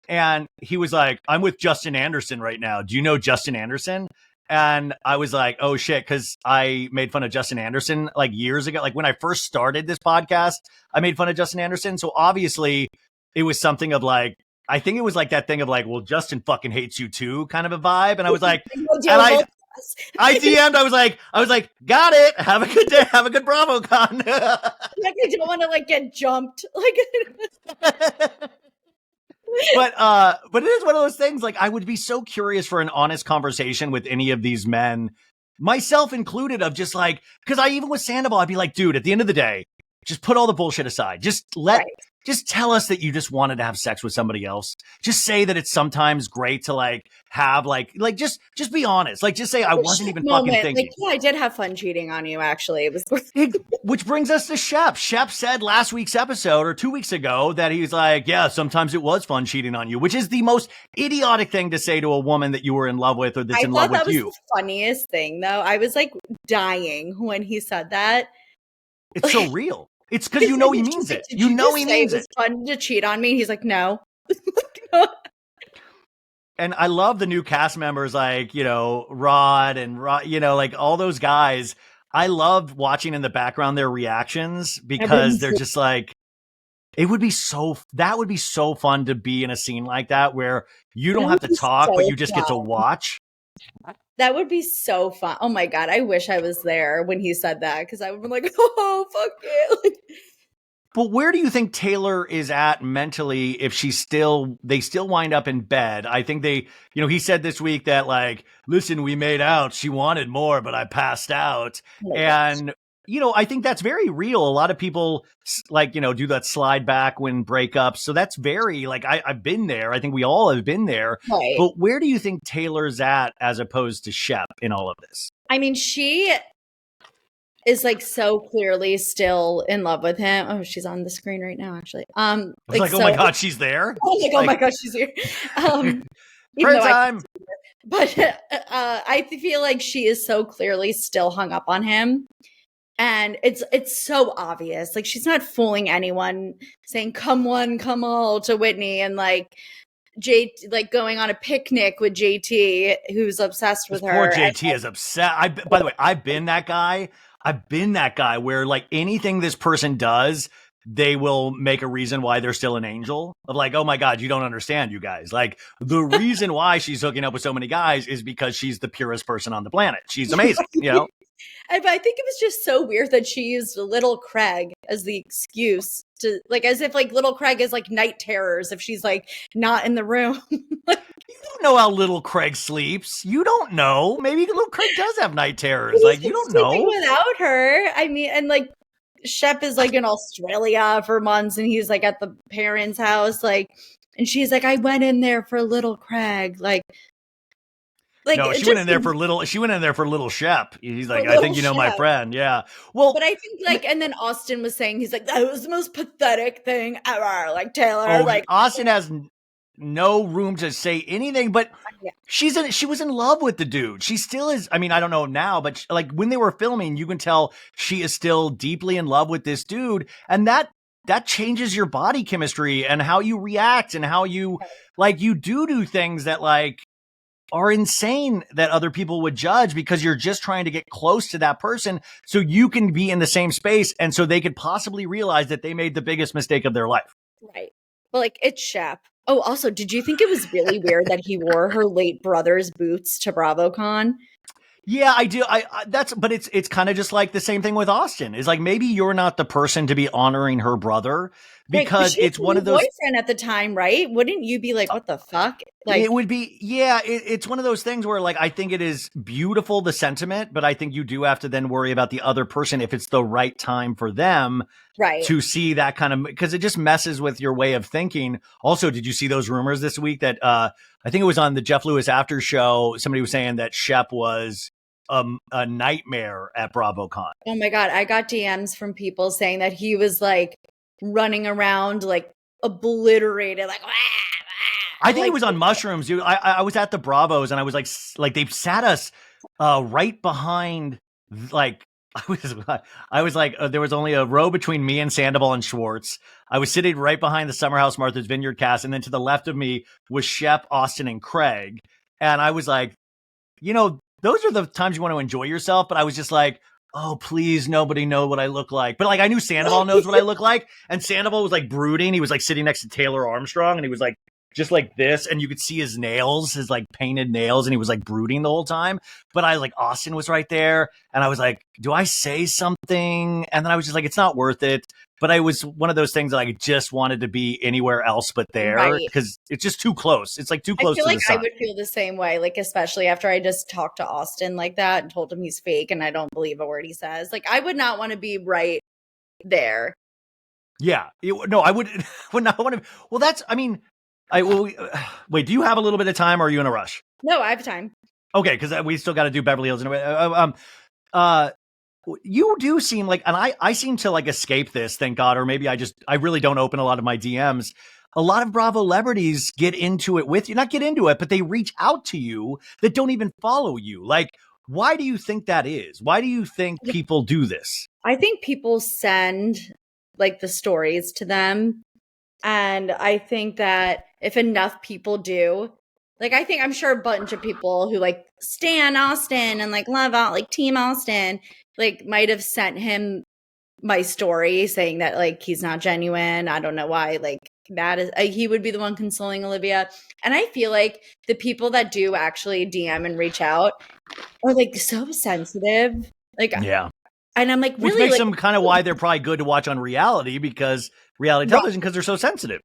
And he was like, I'm with Justin Anderson right now. Do you know Justin Anderson? And I was like, oh shit, because I made fun of Justin Anderson like years ago. Like when I first started this podcast, I made fun of Justin Anderson. So obviously it was something of like, I think it was like that thing of like, well, Justin fucking hates you too kind of a vibe. And I was like, I DM'd, I was like, got it. Have a good day. Have a good BravoCon. Like I don't want to like get jumped. Like But it is one of those things, like I would be so curious for an honest conversation with any of these men, myself included, of just like, because I even with Sandoval, I'd be like, dude, at the end of the day, just put all the bullshit aside. Just tell us that you just wanted to have sex with somebody else. Just say that it's sometimes great to like have just be honest. Like just say I wasn't even fucking thinking. Like, yeah, I did have fun cheating on you. Actually, it was. Which brings us to Shep. Shep said last week's episode or 2 weeks ago that he's like, yeah, sometimes it was fun cheating on you, which is the most idiotic thing to say to a woman that you were in love with or that's in love with you. That was the funniest thing, though. I was like dying when he said that. It's so real. It's because you know he means it. You know he means it. It was fun to cheat on me. He's like, no. And I love the new cast members like, Rod, like all those guys. I loved watching in the background their reactions because they're just like, that would be so fun to be in a scene like that where you don't have to talk, but you just get to watch. That would be so fun. Oh my God. I wish I was there when he said that because I would be like, oh, fuck it. But where do you think Taylor is at mentally if they still wind up in bed? I think he said this week that like, listen, we made out. She wanted more, but I passed out. Oh, and, I think that's very real. A lot of people do that slide back when breakups. So that's very like, I've been there. I think we all have been there. Right. But where do you think Taylor's at as opposed to Shep in all of this? I mean, she is like so clearly still in love with him. Oh, she's on the screen right now, actually. I was like, oh my God, she's there. I was like, oh my God, she's here. Prayer time. But I feel like she is so clearly still hung up on him. And it's so obvious. Like she's not fooling anyone saying, come one, come all to Whitney and like going on a picnic with JT, who's obsessed with her. Poor JT is upset. By the way, I've been that guy. I've been that guy where like anything this person does, they will make a reason why they're still an angel of like, oh my God, you don't understand, you guys. Like the reason why she's hooking up with so many guys is because she's the purest person on the planet. She's amazing, But I think it was just so weird that she used little Craig as the excuse to like, as if like little Craig is like night terrors if she's like not in the room. You don't know how little Craig sleeps. You don't know. Maybe little Craig does have night terrors. Like you don't know. Without her, I mean, and like Shep is like in Australia for months, and he's like at the parents' house, like, and she's like, I went in there for little Craig, like. No, she went in there for little Shep. He's like, I think you know my friend. Yeah. Well, but I think like, and then Austin was saying, he's like, that was the most pathetic thing ever. Like Taylor, like Austin has no room to say anything, but she was in love with the dude. She still is. I mean, I don't know now, but like when they were filming, you can tell she is still deeply in love with this dude. And that changes your body chemistry and how you react and how you like, you do things that like, are insane that other people would judge because you're just trying to get close to that person so you can be in the same space and so they could possibly realize that they made the biggest mistake of their life. Right. Well, like it's Shep. Oh, also, did you think it was really weird that he wore her late brother's boots to BravoCon? Yeah, I do. But it's kind of just like the same thing with Austin. It's like maybe you're not the person to be honoring her brother because it's one of those boyfriend at the time, right? Wouldn't you be like, what the fuck? Like it would be, it's one of those things where like I think it is beautiful, the sentiment, but I think you do have to then worry about the other person if it's the right time for them to see that kind of, because it just messes with your way of thinking. Also, did you see those rumors this week that I think it was on the Jeff Lewis after show, somebody was saying that Shep was a nightmare at BravoCon. Oh my God, I got DMs from people saying that he was like running around like obliterated, like I think he was on mushrooms, dude. I was at the Bravos and I was like they sat us right behind, like I was like there was only a row between me and Sandoval and Schwartz. I was sitting right behind the Summer House Martha's Vineyard cast, and then to the left of me was Shep, Austin, and Craig. And I was like, those are the times you want to enjoy yourself. But I was just like, oh, please, nobody know what I look like. But like I knew Sandoval knows what I look like, and Sandoval was like brooding. He was like sitting next to Taylor Armstrong, and he was like just like this, and you could see his nails, his like painted nails, and he was like brooding the whole time. But I like Austin was right there, and I was like, do I say something? And then I was just like, it's not worth it. But I was one of those things that I just wanted to be anywhere else but there because it's just too close. It's like too close to the sun. I feel like I would feel the same way, like especially after I just talked to Austin like that and told him he's fake and I don't believe a word he says. Like I would not want to be right there. Yeah. No, I would not want to. Well, that's, I mean, wait, do you have a little bit of time or are you in a rush? No, I have time. Okay. Cause we still got to do Beverly Hills. You do seem like, and I seem to like escape this, thank God, or maybe I really don't open a lot of my DMs. A lot of Bravo celebrities get into it with you, not get into it, but they reach out to you that don't even follow you. Like, why do you think that is? Why do you think people do this? I think people send like the stories to them. And I think that if enough people do, like, I'm sure a bunch of people who like stan Austin and like love out like Team Austin, like might have sent him my story saying that like he's not genuine. I don't know why. Like that is he would be the one consoling Olivia. And I feel like the people that do actually DM and reach out are like so sensitive. Like, yeah. And I'm like, really? Which makes like, them kind of why they're probably good to watch on reality television, because they're so sensitive.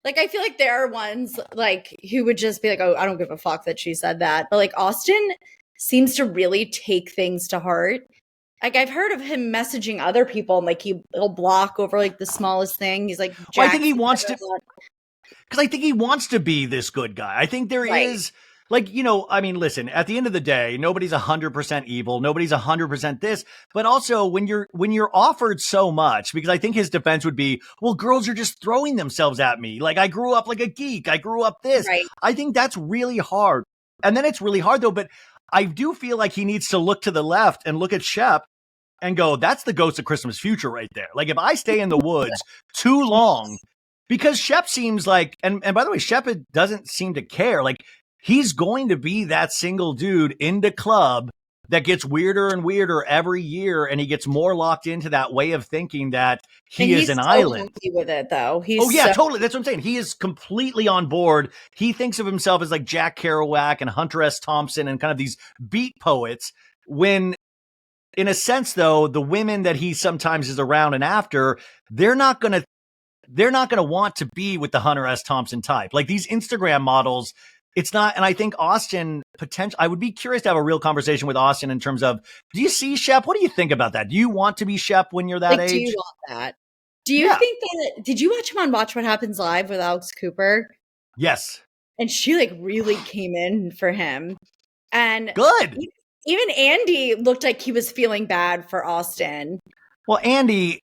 Like, I feel like there are ones like who would just be like, oh, I don't give a fuck that she said that. But like Austin seems to really take things to heart. Like I've heard of him messaging other people and like he'll block over like the smallest thing. He's like, well, I think he wants to, because I think he wants to be this good guy. I think there is, like, you know, I mean, listen, at the end of the day, nobody's 100% evil. Nobody's 100% this, but also when you're offered so much, because I think his defense would be, well, girls are just throwing themselves at me. Like I grew up like a geek. I grew up this. Right. I think that's really hard. And then it's really hard though, but I do feel like he needs to look to the left and look at Shep and go, that's the ghost of Christmas Future right there. Like if I stay in the woods too long, because Shep seems like, and by the way, Shep doesn't seem to care. Like he's going to be that single dude in the club that gets weirder and weirder every year. And he gets more locked into that way of thinking that he is an island. He's with it though. Totally. That's what I'm saying. He is completely on board. He thinks of himself as like Jack Kerouac and Hunter S. Thompson and kind of these beat poets, when in a sense though, the women that he sometimes is around and after, they're not going to want to be with the Hunter S. Thompson type. Like these Instagram models, it's not. And I think Austin I would be curious to have a real conversation with Austin in terms of, do you see Shep? What do you think about that? Do you want to be Shep when you're that age? Do you want that? Do you think that, did you watch him on Watch What Happens Live with Alex Cooper? Yes. And she like really came in for him. And good. Even Andy looked like he was feeling bad for Austin. Well, Andy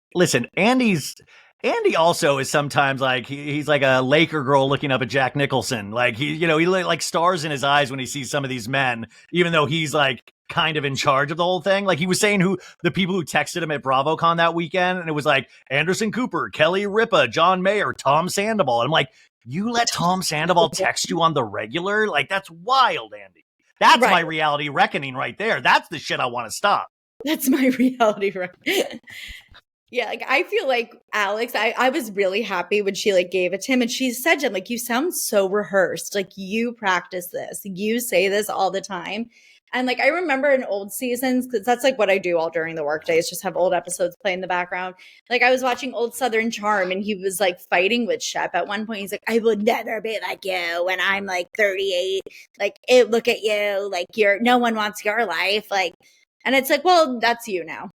also is sometimes like he's like a Laker girl looking up at Jack Nicholson. Like he like stars in his eyes when he sees some of these men, even though he's like kind of in charge of the whole thing. Like he was saying who the people who texted him at BravoCon that weekend, and it was like Anderson Cooper, Kelly Ripa, John Mayer, Tom Sandoval. And I'm like, you let Tom Sandoval text you on the regular? Like that's wild, Andy. That's my reality reckoning right there. That's the shit I want to stop. That's my reality reckoning. Yeah, like I feel like Alex, I was really happy when she like gave it to him, and she said to him, like, you sound so rehearsed. Like you practice this. You say this all the time. And like I remember in old seasons, because that's like what I do all during the workday is just have old episodes play in the background. Like I was watching old Southern Charm, and he was like fighting with Shep at one point. He's like, I will never be like you when I'm like 38. Like look at you, like no one wants your life. Like, and it's like, well, that's you now.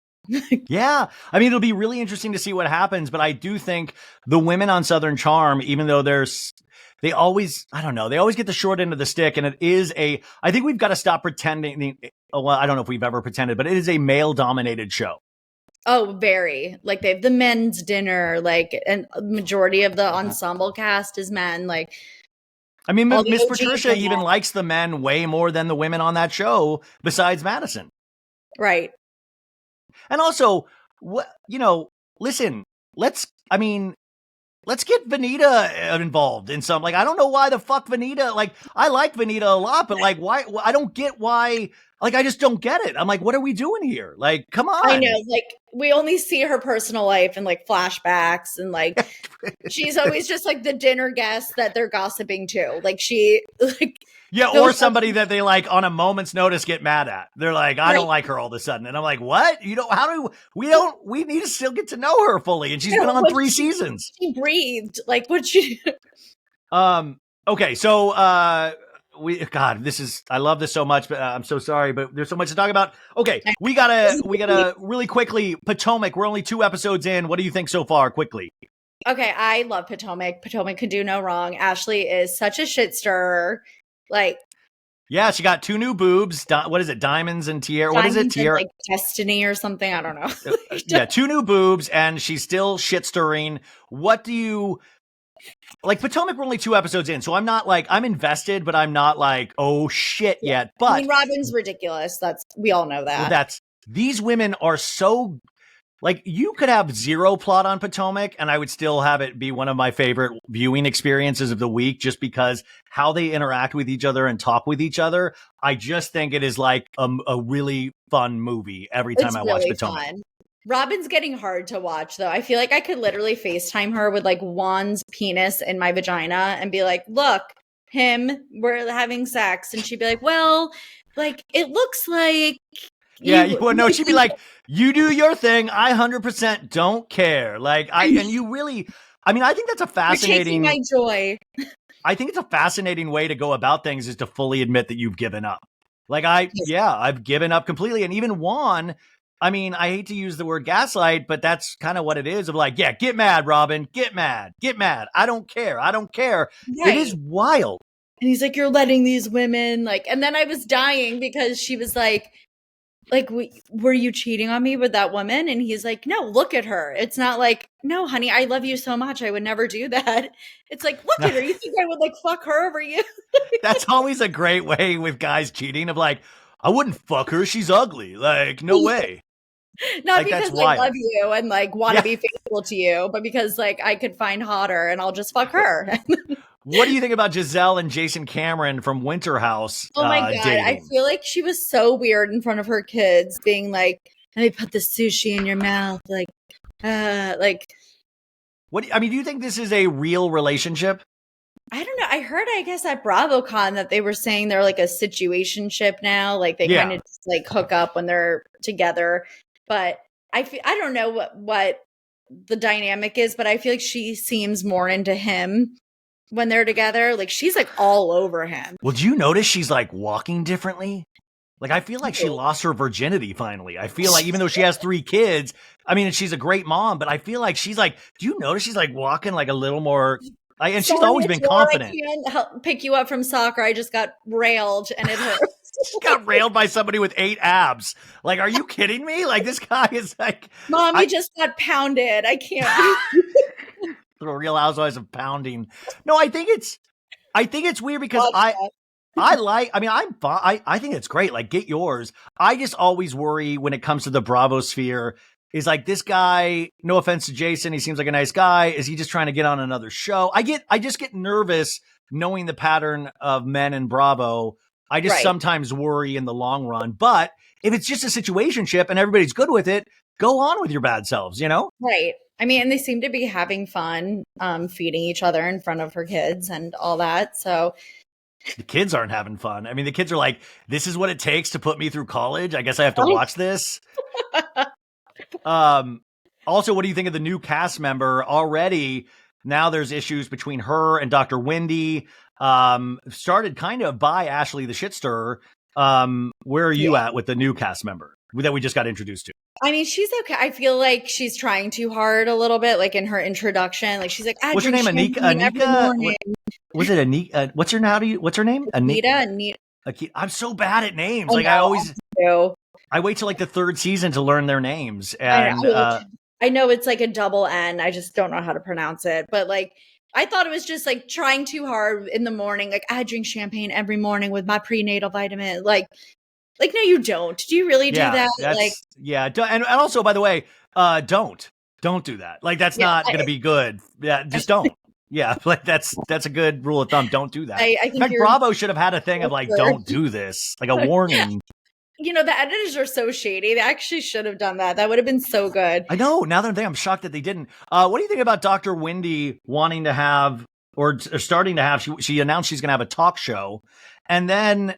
Yeah. I mean, it'll be really interesting to see what happens, but I do think the women on Southern Charm, even though they always get the short end of the stick. And I think we've got to stop pretending. Well, I don't know if we've ever pretended, but it is a male dominated show. Oh, very. Like they have the men's dinner, like, and a majority of the ensemble cast is men. Like, I mean, Miss Patricia even likes the men way more than the women on that show besides Madison. Right. And also, listen, let's get Vanita involved in some, like, I don't know why the fuck Vanita, like, I like Vanita a lot, but like, why, I don't get why, like, I just don't get it. I'm like, what are we doing here? Like, come on. I know, like, we only see her personal life and like flashbacks, and like, she's always just like the dinner guest that they're gossiping to. Like, or somebody that they like on a moment's notice get mad at. They're like, I don't like her all of a sudden. And I'm like, what? We need to still get to know her fully. And she's been on 3 seasons. She breathed. Like, what she okay. So, God, I love this so much, but I'm so sorry, but there's so much to talk about. Okay, we gotta really quickly, Potomac, we're only 2 episodes in. What do you think so far? Quickly. Okay, I love Potomac. Potomac could do no wrong. Ashley is such a shit stirrer. Like, yeah, she got 2 new boobs. What is it? Diamonds and tiara. What is it? Diamonds and, Tiara. like Destiny or something. I don't know. Yeah, 2 new boobs, and she's still shit stirring. What do you like? Potomac, we're only 2 episodes in, so I'm not like, I'm invested, but I'm not like, oh shit yet. But I mean, Robin's ridiculous. We all know that. These women are so, like, you could have 0 plot on Potomac and I would still have it be one of my favorite viewing experiences of the week, just because how they interact with each other and talk with each other. I just think it is like a really fun movie every time I watch Potomac. Fun. Robin's getting hard to watch, though. I feel like I could literally FaceTime her with like Juan's penis in my vagina and be like, look, we're having sex. And she'd be like, well, like, it looks like. Yeah, well, no, she'd be like, you do your thing. I 100% don't care. Like, I mean, I think that's a fascinating. You're taking my joy. I think it's a fascinating way to go about things, is to fully admit that you've given up. Like, I've given up completely. And even Juan, I mean, I hate to use the word gaslight, but that's kind of what it is, of like, yeah, get mad, Robin, get mad. I don't care. Right. It is wild. And he's like, you're letting these women, like, and then I was dying because she was like, were you cheating on me with that woman? And he's like, no, look at her. It's not like, no, honey, I love you so much, I would never do that. It's like, look at her. You think I would like fuck her over you? That's always a great way with guys cheating, of like, I wouldn't fuck her. She's ugly. Like, no way. Not like, because I love you and like want to be faithful to you, but because like I could find hotter and I'll just fuck her. What do you think about Giselle and Jason Cameron from Winter House? Oh my God. Dating? I feel like she was so weird in front of her kids, being like, let me put the sushi in your mouth. Like, what, I mean, do you think this is a real relationship? I don't know. I heard, I guess at BravoCon that they were saying they're like a situationship now. Like they kind of just like hook up when they're together. But I don't know what the dynamic is, but I feel like she seems more into him when they're together. Like she's like all over him. Well, do you notice she's like walking differently? Like, I feel like she lost her virginity finally. I feel like even though she has 3 kids, I mean, she's a great mom, but I feel like she's like, do you notice she's like walking like a little more, and she's always been confident. I can't help pick you up from soccer. I just got railed and it hurts. She got railed by somebody with 8 abs. Like, are you kidding me? Like, this guy is like, Mommy just got pounded. I can't. The Real Housewives of Pounding. No, I think it's weird because I think it's great. Like, get yours. I just always worry when it comes to the Bravo sphere, is like, this guy, no offense to Jason, he seems like a nice guy. Is he just trying to get on another show? I just get nervous knowing the pattern of men in Bravo. I just sometimes worry in the long run. But if it's just a situationship and everybody's good with it, go on with your bad selves, you know? Right. I mean, and they seem to be having fun, feeding each other in front of her kids and all that. So the kids aren't having fun. I mean, the kids are like, this is what it takes to put me through college. I guess I have to watch this. Also, what do you think of the new cast member? Already, now there's issues between her and Dr. Wendy, started kind of by Ashley the Shit Stirrer. Where are you at with the new cast member that we just got introduced to? I mean, she's okay. I feel like she's trying too hard a little bit, like in her introduction. Like she's like, what's her name? Anika? Was it Anika? What's her name? Anita. I'm so bad at names. Like, I always do. I wait till like the 3rd season to learn their names. And I know it's like a double N. I just don't know how to pronounce it. But like, I thought it was just like trying too hard in the morning. Like, I drink champagne every morning with my prenatal vitamin. Like, no, you don't. Do you really do that? Like, and also, by the way, don't do that. Like, that's not going to be good. Yeah, just don't. Yeah, like that's a good rule of thumb. Don't do that. I think in fact, Bravo should have had a thing of like, don't do this, like a warning. You know, the editors are so shady. They actually should have done that. That would have been so good. I know. Now that I'm thinking, I'm shocked that they didn't. What do you think about Dr. Wendy wanting to have, or starting to have? She announced she's going to have a talk show, and then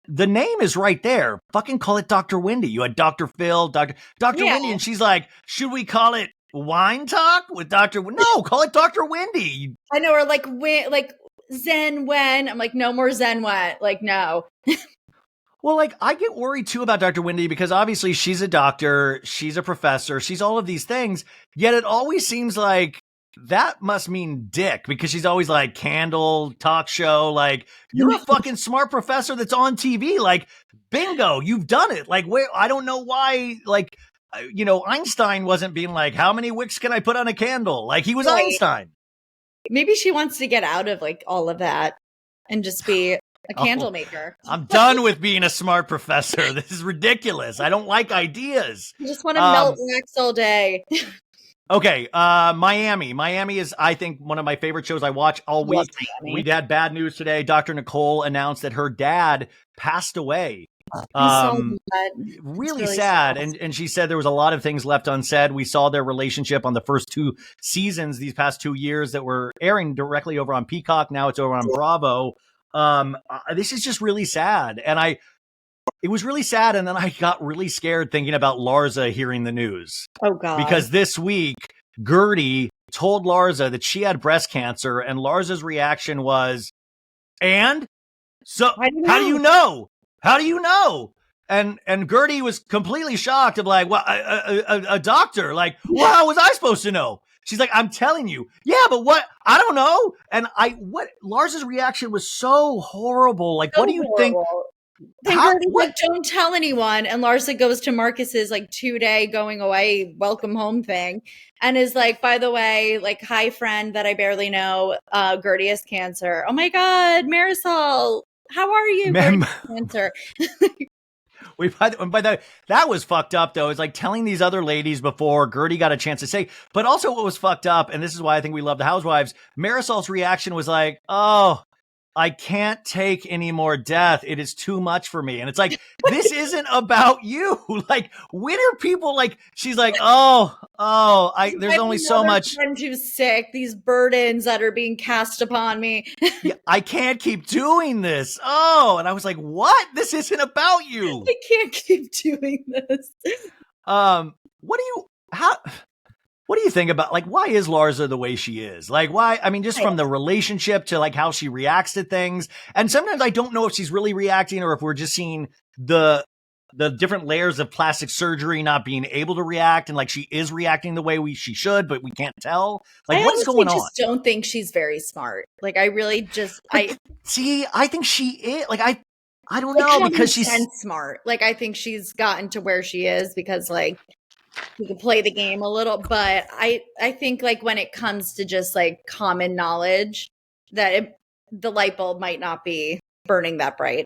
the name is right there. Fucking call it Dr. Wendy. You had Dr. Phil, Dr. Wendy, and she's like, should we call it Wine Talk with Dr. No, call it Dr. Wendy. I know, or like Zen when. I'm like, no more Zen when. Like, no. Well, like, I get worried too about Dr. Wendy because obviously she's a doctor, she's a professor, she's all of these things. Yet it always seems like that must mean dick because she's always like candle talk show. Like, you're a fucking smart professor that's on TV. Like, bingo, you've done it. Like, where I don't know why, like, Einstein wasn't being like, how many wicks can I put on a candle? Like, he was Right. Einstein. Maybe she wants to get out of like all of that and just be a candle maker. I'm done with being a smart professor. This is ridiculous. I don't like ideas. I just want to melt wax all day. Okay, Miami. Miami is, I think, one of my favorite shows I watch all week. We had bad news today. Dr. Nicole announced that her dad passed away. Really sad. And she said there was a lot of things left unsaid. We saw their relationship on the first 2 seasons, these past 2 years that were airing directly over on Peacock. Now it's over on Bravo. This is just really sad. And it was really sad. And then I got really scared thinking about Larsa hearing the news. Oh, God. Because this week, Gertie told Larsa that she had breast cancer, and Larsa's reaction was, and? So, how do you know? How do you know? And Gertie was completely shocked of like, well, a doctor, like, well, how was I supposed to know? She's like, I'm telling you. Yeah, but what? I don't know. And Larsa's reaction was so horrible. Like, so what do you think? Like, don't tell anyone. And Larsa goes to Marcus's like 2-day going away, welcome home thing. And is like, by the way, like, hi friend that I barely know, Gertie has cancer. Oh my God, Marisol, how are you? Cancer. That was fucked up though. It's like telling these other ladies before Gertie got a chance to say, but also what was fucked up, and this is why I think we love the Housewives, Marisol's reaction was like, oh, I can't take any more death. It is too much for me. And it's like, this isn't about you. Like, when are people like, she's like, there's only so much. Friend who's sick, these burdens that are being cast upon me. Yeah, I can't keep doing this. Oh, and I was like, what? This isn't about you. I can't keep doing this. What do you think about, like, why is Larsa the way she is? Like, why? I mean, just from the relationship to like how she reacts to things. And sometimes I don't know if she's really reacting or if we're just seeing the different layers of plastic surgery not being able to react. And like, she is reacting the way she should, but we can't tell. Like, what's going on? I just don't think she's very smart. Like, I really just, I think she is. Like, I don't know, because she's smart. Like, I think she's gotten to where she is because like, you can play the game a little, but I think like when it comes to just like common knowledge that the light bulb might not be burning that bright.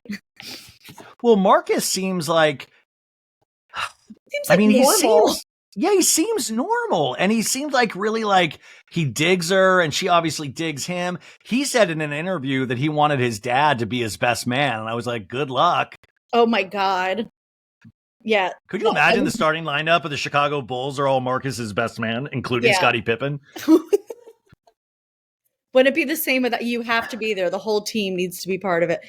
Well, Marcus seems like, normal. he seems normal, and he seems like really like he digs her, and she obviously digs him. He said in an interview that he wanted his dad to be his best man, and I was like, good luck. Oh my God. Yeah. Could you imagine the starting lineup of the Chicago Bulls are all Marcus's best man, including Scottie Pippen? Wouldn't it be the same with that? You have to be there. The whole team needs to be part of it.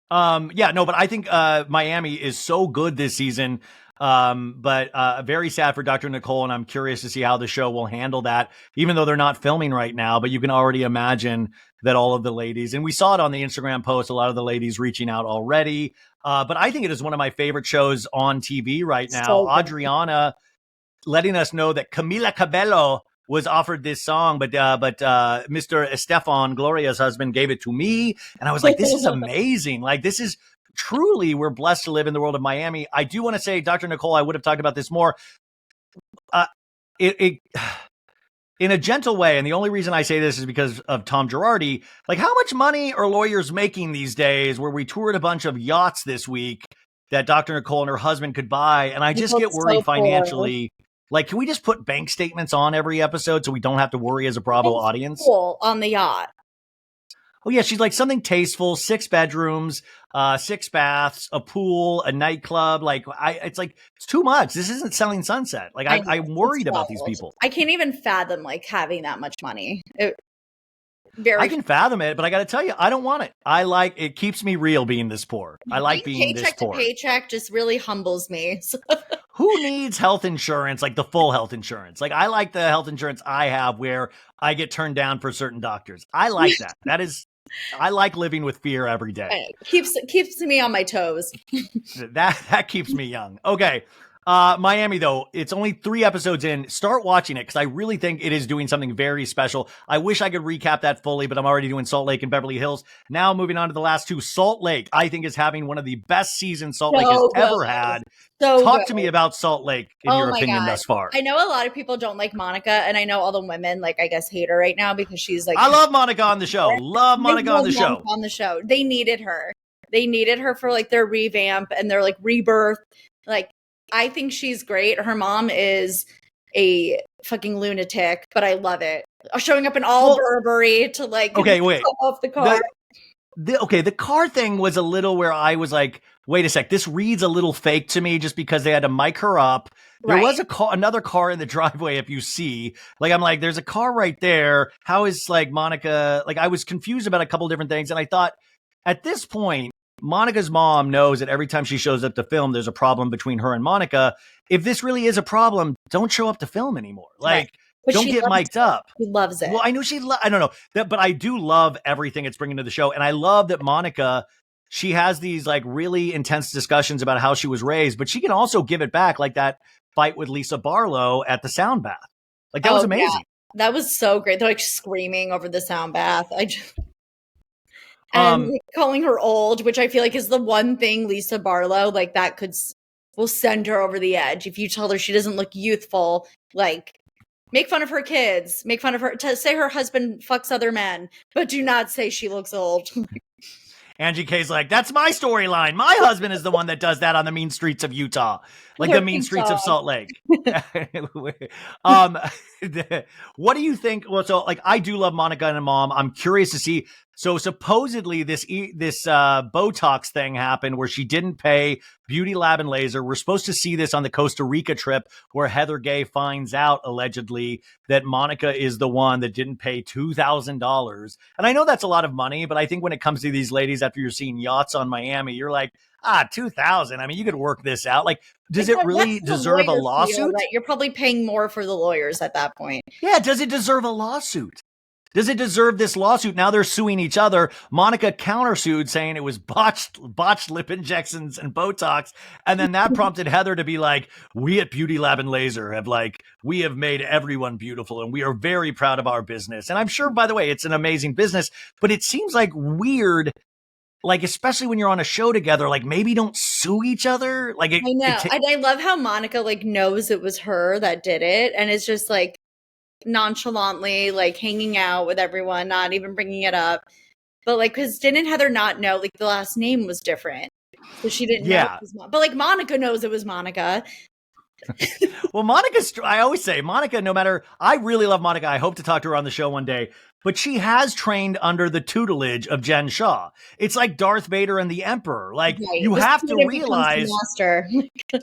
But I think Miami is so good this season. But very sad for Dr. Nicole, and I'm curious to see how the show will handle that, even though they're not filming right now. But you can already imagine that all of the ladies, and we saw it on the Instagram post, a lot of the ladies reaching out already. But I think it is one of my favorite shows on TV right now. So Adriana letting us know that Camila Cabello was offered this song, but Mr. Estefan, Gloria's husband, gave it to me. And I was like, this is amazing. Like, this is truly, we're blessed to live in the world of Miami. I do want to say, Dr. Nicole, I would have talked about this more. In a gentle way, and the only reason I say this is because of Tom Girardi, like, how much money are lawyers making these days, where we toured a bunch of yachts this week that Dr. Nicole and her husband could buy, and I just get worried financially. Like, can we just put bank statements on every episode so we don't have to worry as a Bravo audience? On the yacht. Oh, yeah, she's like something tasteful, 6 bedrooms, 6 baths, a pool, a nightclub. Like, it's too much. This isn't Selling Sunset. Like, I'm worried about these people. I can't even fathom, like, having that much money. I can fathom it, but I got to tell you, I don't want it. It keeps me real being this poor. I like being this poor. Paycheck to paycheck just really humbles me. who needs health insurance, like the full health insurance? Like, I like the health insurance I have where I get turned down for certain doctors. I like that. I like living with fear every day. Keeps me on my toes. That keeps me young. Okay. Miami, though, it's only 3 episodes in. Start watching it because I really think it is doing something very special. I wish I could recap that fully, but I'm already doing Salt Lake and Beverly Hills. Now moving on to the last 2. Salt Lake, I think, is having one of the best seasons Salt Lake has ever had. Talk to me about Salt Lake in your opinion thus far. I know a lot of people don't like Monica, and I know all the women, like, I guess, hate her right now because she's like... I love Monica on the show. Love Monica on the show. On the show. They needed her. They needed her for, like, their revamp and their, like, rebirth. Like, I think she's great. Her mom is a fucking lunatic, but I love it. Showing up in all Burberry to, like, okay, wait. Off the car. The car thing was a little where I was like, wait a sec, this reads a little fake to me just because they had to mic her up. There was another car in the driveway, if you see. Like, I'm like, there's a car right there. How is, like, Monica... Like, I was confused about a couple different things, and I thought, at this point, Monica's mom knows that every time she shows up to film, there's a problem between her and Monica. If this really is a problem, don't show up to film anymore. Like, don't get mic'd up. She loves it. Well, I know I don't know. But I do love everything it's bringing to the show. And I love that Monica, she has these, like, really intense discussions about how she was raised, but she can also give it back, like that fight with Lisa Barlow at the sound bath. Like, that was amazing. Yeah. That was so great. They're, like, screaming over the sound bath. And calling her old, which I feel like is the one thing Lisa Barlow, like, that will send her over the edge. If you tell her she doesn't look youthful, like, make fun of her kids, make fun of her, to say her husband fucks other men, but do not say she looks old. Angie K's like, that's my storyline. My husband is the one that does that on the mean streets of Utah, like the mean streets of Salt Lake. What do you think? Well, so, like, I do love Monica and her mom. I'm curious to see. So supposedly this Botox thing happened where she didn't pay Beauty Lab and Laser. We're supposed to see this on the Costa Rica trip where Heather Gay finds out allegedly that Monica is the one that didn't pay $2,000. And I know that's a lot of money, but I think when it comes to these ladies, after you're seeing yachts on Miami, you're like, 2,000. I mean, you could work this out. Like, does it really deserve a lawsuit? You're probably paying more for the lawyers at that point. Yeah. Does it deserve a lawsuit? Does it deserve this lawsuit? Now they're suing each other. Monica countersued saying it was botched lip injections and Botox. And then that prompted Heather to be like, we at Beauty Lab and Laser we have made everyone beautiful and we are very proud of our business. And I'm sure, by the way, it's an amazing business, but it seems like weird, like, especially when you're on a show together, like, maybe don't sue each other. Like, I know. And I love how Monica, like, knows it was her that did it. And it's just, like, nonchalantly, like, hanging out with everyone, not even bringing it up. But, like, because didn't Heather not know, like, the last name was different, so she didn't know it was but, like, Monica knows it was Monica. Well, I always say Monica, I really love Monica. I hope to talk to her on the show one day, but she has trained under the tutelage of Jen Shaw. It's like Darth Vader and the Emperor. Like, you have to realize,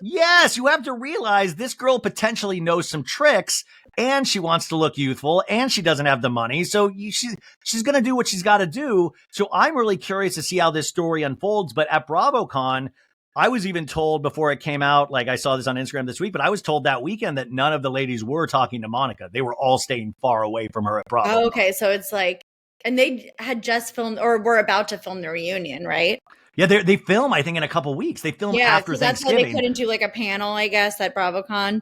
yes, you have to realize this girl potentially knows some tricks and she wants to look youthful and she doesn't have the money. So she's going to do what she's got to do. So I'm really curious to see how this story unfolds. But at BravoCon, I was even told before it came out, like, I saw this on Instagram this week, but I was told that weekend that none of the ladies were talking to Monica. They were all staying far away from her at Bravo. Oh, okay. So it's like, and they had just filmed or were about to film the reunion, right? Yeah, they film, I think, in a couple weeks. They film after Thanksgiving. That's why they couldn't do, like, a panel, I guess, at BravoCon.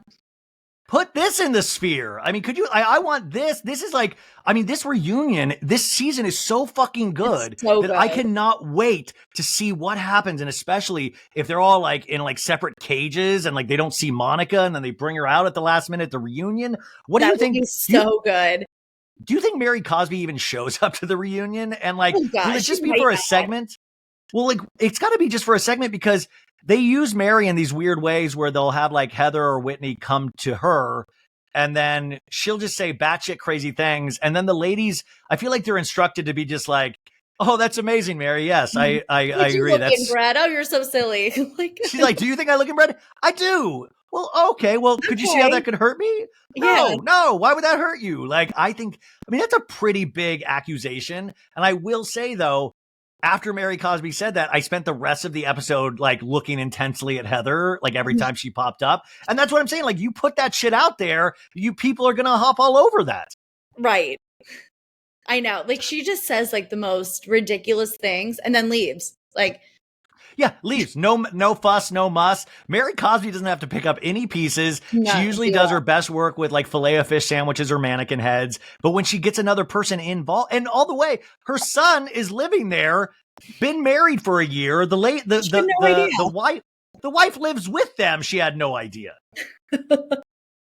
Put this in the sphere. I mean, could you? I want this. This is like, I mean, this reunion, this season is so fucking good that I cannot wait to see what happens. And especially if they're all, like, in, like, separate cages and, like, they don't see Monica and then they bring her out at the last minute at the reunion. What do you think? That would be so good. Do you think Mary Cosby even shows up to the reunion? And, like, will it just be for a segment? Well, like, it's got to be just for a segment because they use Mary in these weird ways where they'll have, like, Heather or Whitney come to her and then she'll just say batshit crazy things. And then the ladies, I feel like they're instructed to be just like, oh, that's amazing, Mary. Yes, I agree. That's inbred. Oh, you're so silly. She's like, do you think I look inbred? I do. Well, okay. Well, could you see how that could hurt me? No. Why would that hurt you? Like, I mean, that's a pretty big accusation. And I will say, though, after Mary Cosby said that, I spent the rest of the episode like looking intensely at Heather, like every time she popped up. And that's what I'm saying. Like, you put that shit out there, you people are gonna hop all over that. Right. I know. Like, she just says like the most ridiculous things and then leaves. Like, yeah, leaves. No fuss, no muss. Mary Cosby doesn't have to pick up any pieces. She usually does her best work with like filet of fish sandwiches or mannequin heads. But when she gets another person involved, and all the way, her son is living there, been married for a year. The wife lives with them. She had no idea.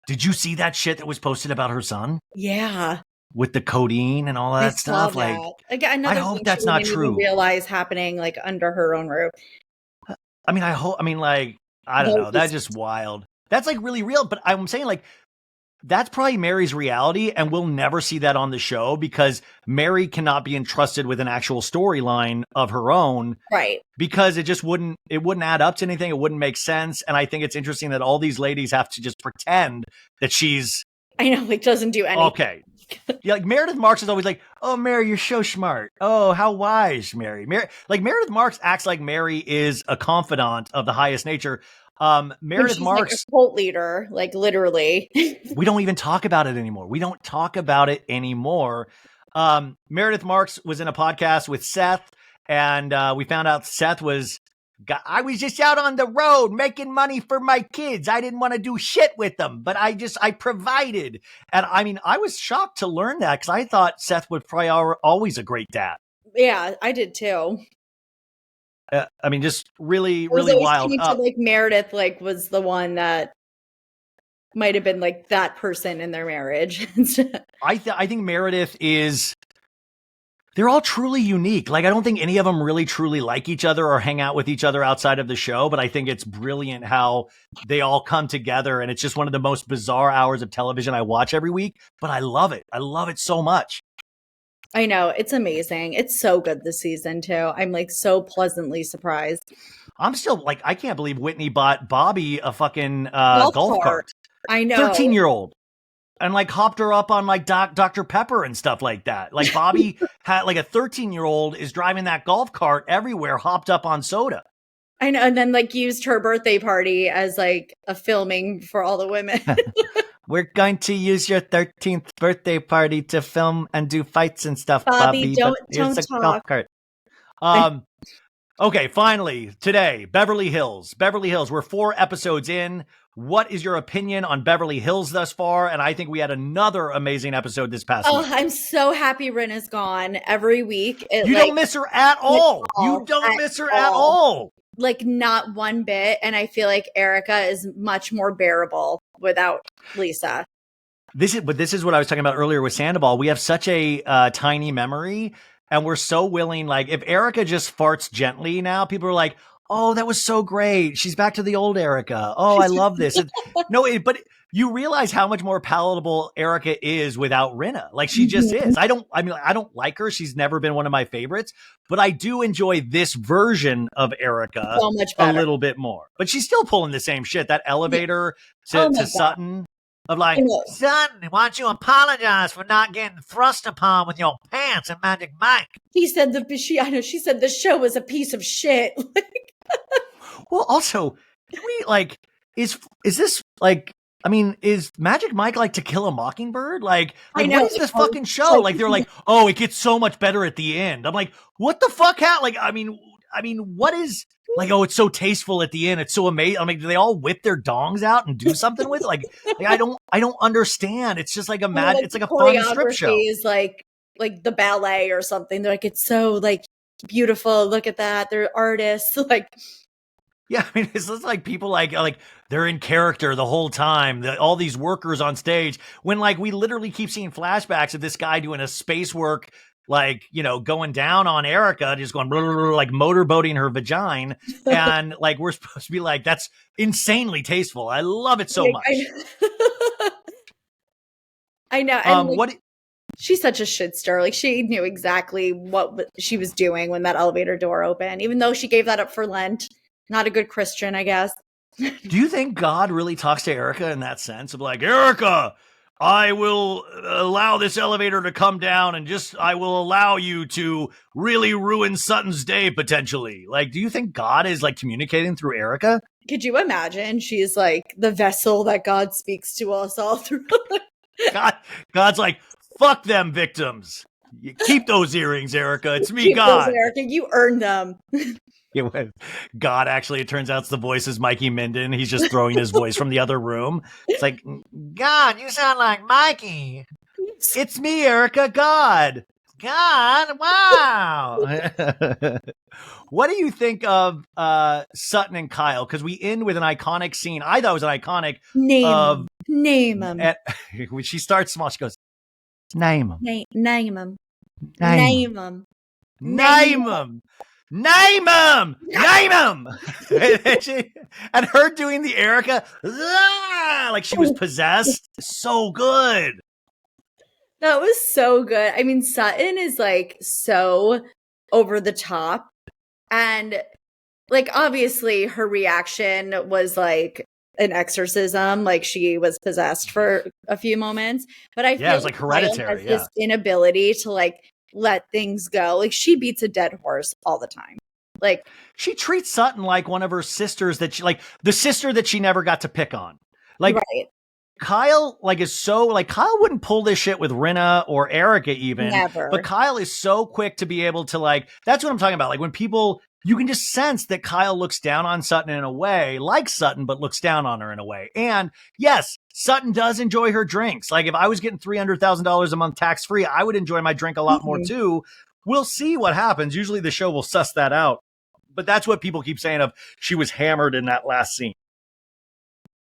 Did you see that shit that was posted about her son? Yeah. With the codeine and all that stuff. Like, again, I hope that's not true. Realize happening like under her own roof. I mean, I don't know. That's just wild. That's like really real. But I'm saying like, that's probably Mary's reality. And we'll never see that on the show because Mary cannot be entrusted with an actual storyline of her own. Right. Because it just wouldn't add up to anything. It wouldn't make sense. And I think it's interesting that all these ladies have to just pretend that she's. I know, like doesn't do anything. Okay. Yeah, like Meredith Marks is always like, "Oh, Mary, you're so smart. Oh, how wise, Mary." Like Meredith Marks acts like Mary is a confidant of the highest nature. Meredith Marks, like a cult leader, like literally. We don't even talk about it anymore. Meredith Marks was in a podcast with Seth, and we found out Seth was. I was just out on the road making money for my kids. I didn't want to do shit with them, but I provided. And I mean, I was shocked to learn that because I thought Seth was probably always a great dad. Yeah, I did too. I mean, just really, really wild. Like Meredith, like was the one that might have been like that person in their marriage. I think Meredith is. They're all truly unique. Like, I don't think any of them really truly like each other or hang out with each other outside of the show, but I think it's brilliant how they all come together, and it's just one of the most bizarre hours of television I watch every week, but I love it. I love it so much. I know. It's amazing. It's so good this season, too. I'm, like, so pleasantly surprised. I'm still, like, I can't believe Whitney bought Bobby a fucking golf cart. I know. 13-year-old. And like hopped her up on like Dr. Pepper and stuff like that. Like Bobby had like a 13-year-old is driving that golf cart everywhere, hopped up on soda. I know. And then like used her birthday party as like a filming for all the women. We're going to use your 13th birthday party to film and do fights and stuff, Bobby. Don't talk. Golf cart. Okay, finally, today, Beverly Hills. We're 4 episodes in. What is your opinion on Beverly Hills thus far? And I think we had another amazing episode this past week. I'm so happy Rin is gone every week. You don't miss her at all. You don't miss her at all. Like not one bit. And I feel like Erica is much more bearable without Lisa. This is what I was talking about earlier with Sandoval. We have such a tiny memory, and we're so willing. Like if Erica just farts gently now, people are like, "Oh, that was so great. She's back to the old Erica. Oh, I love this." But you realize how much more palatable Erica is without Rinna. Like she just is. I don't like her. She's never been one of my favorites, but I do enjoy this version of Erica so much better. A little bit more. But she's still pulling the same shit. That elevator to Sutton of like, "Sutton, why don't you apologize for not getting thrust upon with your pants and Magic Mike?" He said she said the show was a piece of shit. Well, also, can we like is this like? I mean, is Magic Mike like To Kill a Mockingbird? Like what is this fucking show? Like they're like, "Oh, it gets so much better at the end." I'm like, what the fuck? Like, I mean, what is like? Oh, it's so tasteful at the end. It's so amazing. I mean, do they all whip their dongs out and do something with it? Like I don't understand. It's just like it's like a fun strip show. Is like the ballet or something. They're like, it's so like beautiful. Look at that. They're artists. Like. Yeah, I mean, it's just like people like they're in character the whole time. All these workers on stage when like we literally keep seeing flashbacks of this guy doing a space work, like, you know, going down on Erica, just going blah, blah, blah, like motorboating her vagina. And like, we're supposed to be like, that's insanely tasteful. I love it so much. I know. And she's such a shit stir. Like she knew exactly what she was doing when that elevator door opened, even though she gave that up for Lent. Not a good Christian, I guess. Do you think God really talks to Erica in that sense of like, "Erica, I will allow this elevator to come down and I will allow you to really ruin Sutton's day potentially. Like, do you think God is like communicating through Erica? Could you imagine? She's like the vessel that God speaks to us all through. God's like, fuck them victims. You keep those earrings, Erica. It's me, Keep God. those, Erica. You earned them. God, actually, it turns out the voice is Mikey Minden. He's just throwing his voice from the other room. It's like, God, you sound like Mikey. It's me, Erica. God. Wow. What do you think of Sutton and Kyle? Because we end with an iconic scene. I thought it was an iconic. Name him. When she starts small, she goes, name him. Name him. Name him. Name him. Name him! Name him! And her doing the Erica, like she was possessed. So good. That was so good. I mean, Sutton is like so over the top. And like, obviously, her reaction was like an exorcism. Like, she was possessed for a few moments. But I feel it was like Hereditary. Has this inability to like let things go. Like, she beats a dead horse all the time. Like, she treats Sutton like one of her sisters that she, like the sister that she never got to pick on. Like, right. Kyle, like, is so, like, Kyle wouldn't pull this shit with Rinna or Erica even. Never. But Kyle is so quick to be able to, like, that's what I'm talking about. Like, when people, you can just sense that Kyle looks down on Sutton in a way, like Sutton, but looks down on her in a way. And yes, Sutton does enjoy her drinks. Like, if I was getting $300,000 a month tax-free, I would enjoy my drink a lot more too. We'll see what happens. Usually the show will suss that out. But that's what people keep saying of she was hammered in that last scene.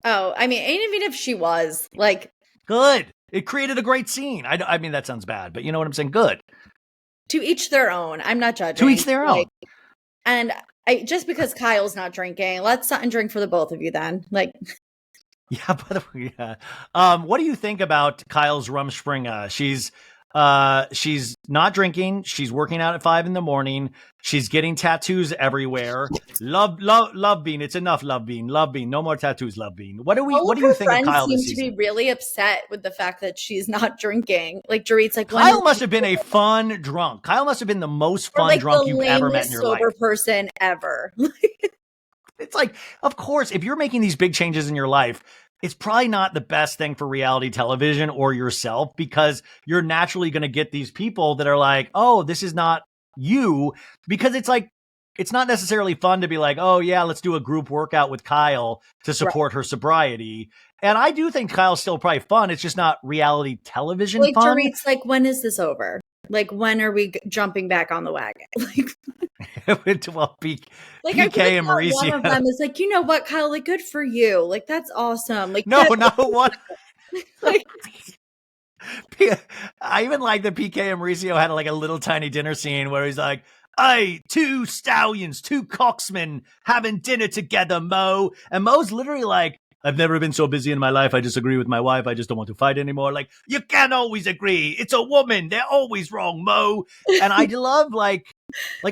Oh, I mean, even if she was, like... Good. It created a great scene. I mean, that sounds bad, but you know what I'm saying? Good. To each their own. I'm not judging. To each their own. And just because Kyle's not drinking, let Sutton drink for the both of you then. Like... Yeah, what do you think about Kyle's Rumspringa? She's not drinking. She's working out at 5 a.m. She's getting tattoos everywhere. Love Bean. It's enough, Love Bean. Love Bean. No more tattoos, Love Bean. What do you think of Kyle this season? Seem to be really upset with the fact that she's not drinking. Like, Dorit's like, Kyle must have been a fun drunk. Kyle must have been the most fun drunk you've ever met in your life. Sober person ever. It's like, of course, if you're making these big changes in your life, it's probably not the best thing for reality television or yourself, because you're naturally going to get these people that are like, oh, this is not you, because it's like, it's not necessarily fun to be like, oh yeah, let's do a group workout with Kyle to support her sobriety. And I do think Kyle's still probably fun. It's just not reality television like, fun. Dorit's like, when is this over? Like, when are we jumping back on the wagon? Well, PK and Mauricio. One of them is like, you know what, Kyle? Like, good for you. Like, that's awesome. Like, no, what? Like, I even like that PK and Mauricio had like a little tiny dinner scene where he's like, "Hey, 2 stallions, 2 coxmen having dinner together, Mo." And Mo's literally like, "I've never been so busy in my life. I just agree with my wife. I just don't want to fight anymore." Like, you can't always agree. It's a woman. They're always wrong, Mo. And I love like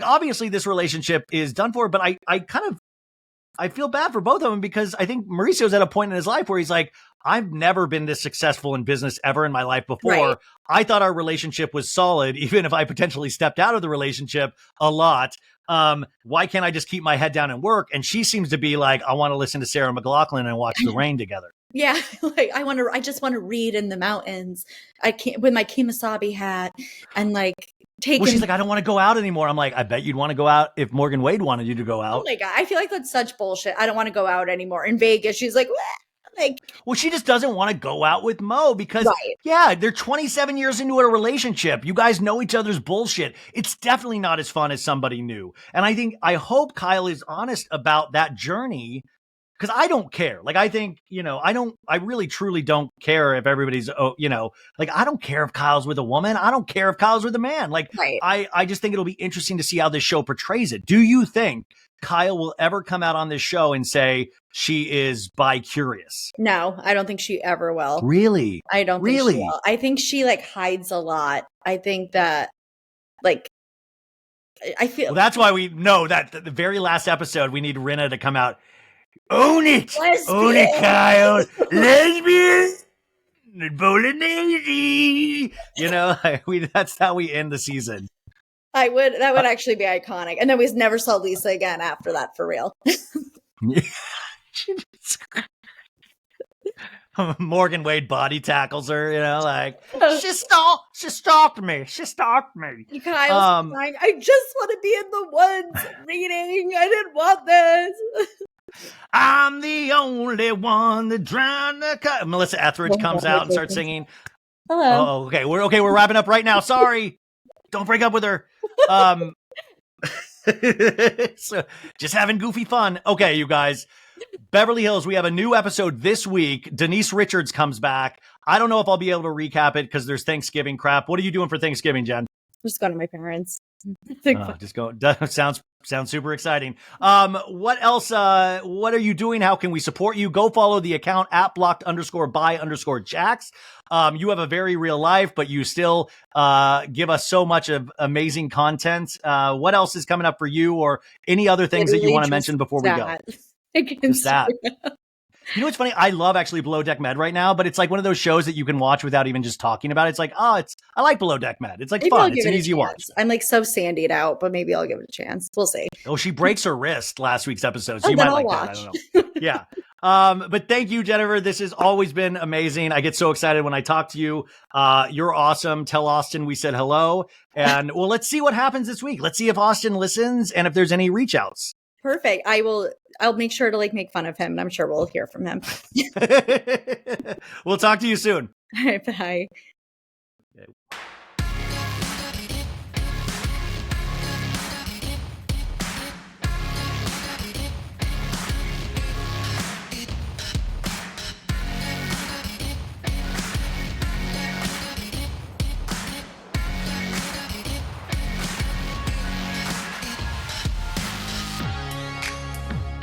obviously this relationship is done for, but I feel bad for both of them, because I think Mauricio's at a point in his life where he's like, I've never been this successful in business ever in my life before. Right. I thought our relationship was solid, even if I potentially stepped out of the relationship a lot. Why can't I just keep my head down and work? And she seems to be like, I want to listen to Sarah McLachlan and watch the rain together. Yeah, like I just want to read in the mountains. I can't with my Kemosabe hat and like taking. Well, she's like, I don't want to go out anymore. I'm like, I bet you'd want to go out if Morgan Wade wanted you to go out. Oh my God, I feel like that's such bullshit. I don't want to go out anymore. In Vegas, she's like, well, she just doesn't want to go out with Mo because, yeah, they're 27 years into a relationship. You guys know each other's bullshit. It's definitely not as fun as somebody new. And I hope Kyle is honest about that journey, because I don't care. Like, I think, I really truly don't care if everybody's, like, I don't care if Kyle's with a woman. I don't care if Kyle's with a man. Like, I just think it'll be interesting to see how this show portrays it. Do you think Kyle will ever come out on this show and say she is bi-curious? No, I don't think she ever will. Really? I don't think she will. I think she like hides a lot. I think that like I feel that's why we know that the very last episode we need Rinna to come out. Own it. Lesbian. Own it, Kyle. Lesbian. Bolognese. You know, that's how we end the season. That would actually be iconic. And then we never saw Lisa again after that, for real. Morgan Wade body tackles her, you know, like she stalked me. You guys, I just want to be in the woods reading. I didn't want this. I'm the only one that drowned the cut. Melissa Etheridge comes out and starts singing. Hello. Oh, okay. We're wrapping up right now. Sorry. Don't break up with her. So, just having goofy fun. Okay, you guys. Beverly Hills, we have a new episode this week. Denise Richards comes back. I don't know if I'll be able to recap it because there's Thanksgiving crap. What are you doing for Thanksgiving, Jen? Just going to my parents. Just go. Sounds super exciting. What else? What are you doing? How can we support you? Go follow the account at blocked_by_Jax. You have a very real life, but you still give us so much of amazing content. What else is coming up for you, or any other things that you want to mention before we go? Just that. You know what's funny? I love actually Below Deck Med right now, but it's like one of those shows that you can watch without even just talking about it. It's like, I like Below Deck Med. It's like maybe fun. It's an easy watch. I'm like so sandied out, but maybe I'll give it a chance. We'll see. Oh, she breaks her wrist last week's episode, so you might like that. I don't know. Yeah. But thank you, Jennifer. This has always been amazing. I get so excited when I talk to you. You're awesome. Tell Austin we said hello. And well, let's see what happens this week. Let's see if Austin listens and if there's any reach outs. Perfect. I'll make sure to like make fun of him, and I'm sure we'll hear from him. We'll talk to you soon. All right, bye. Okay.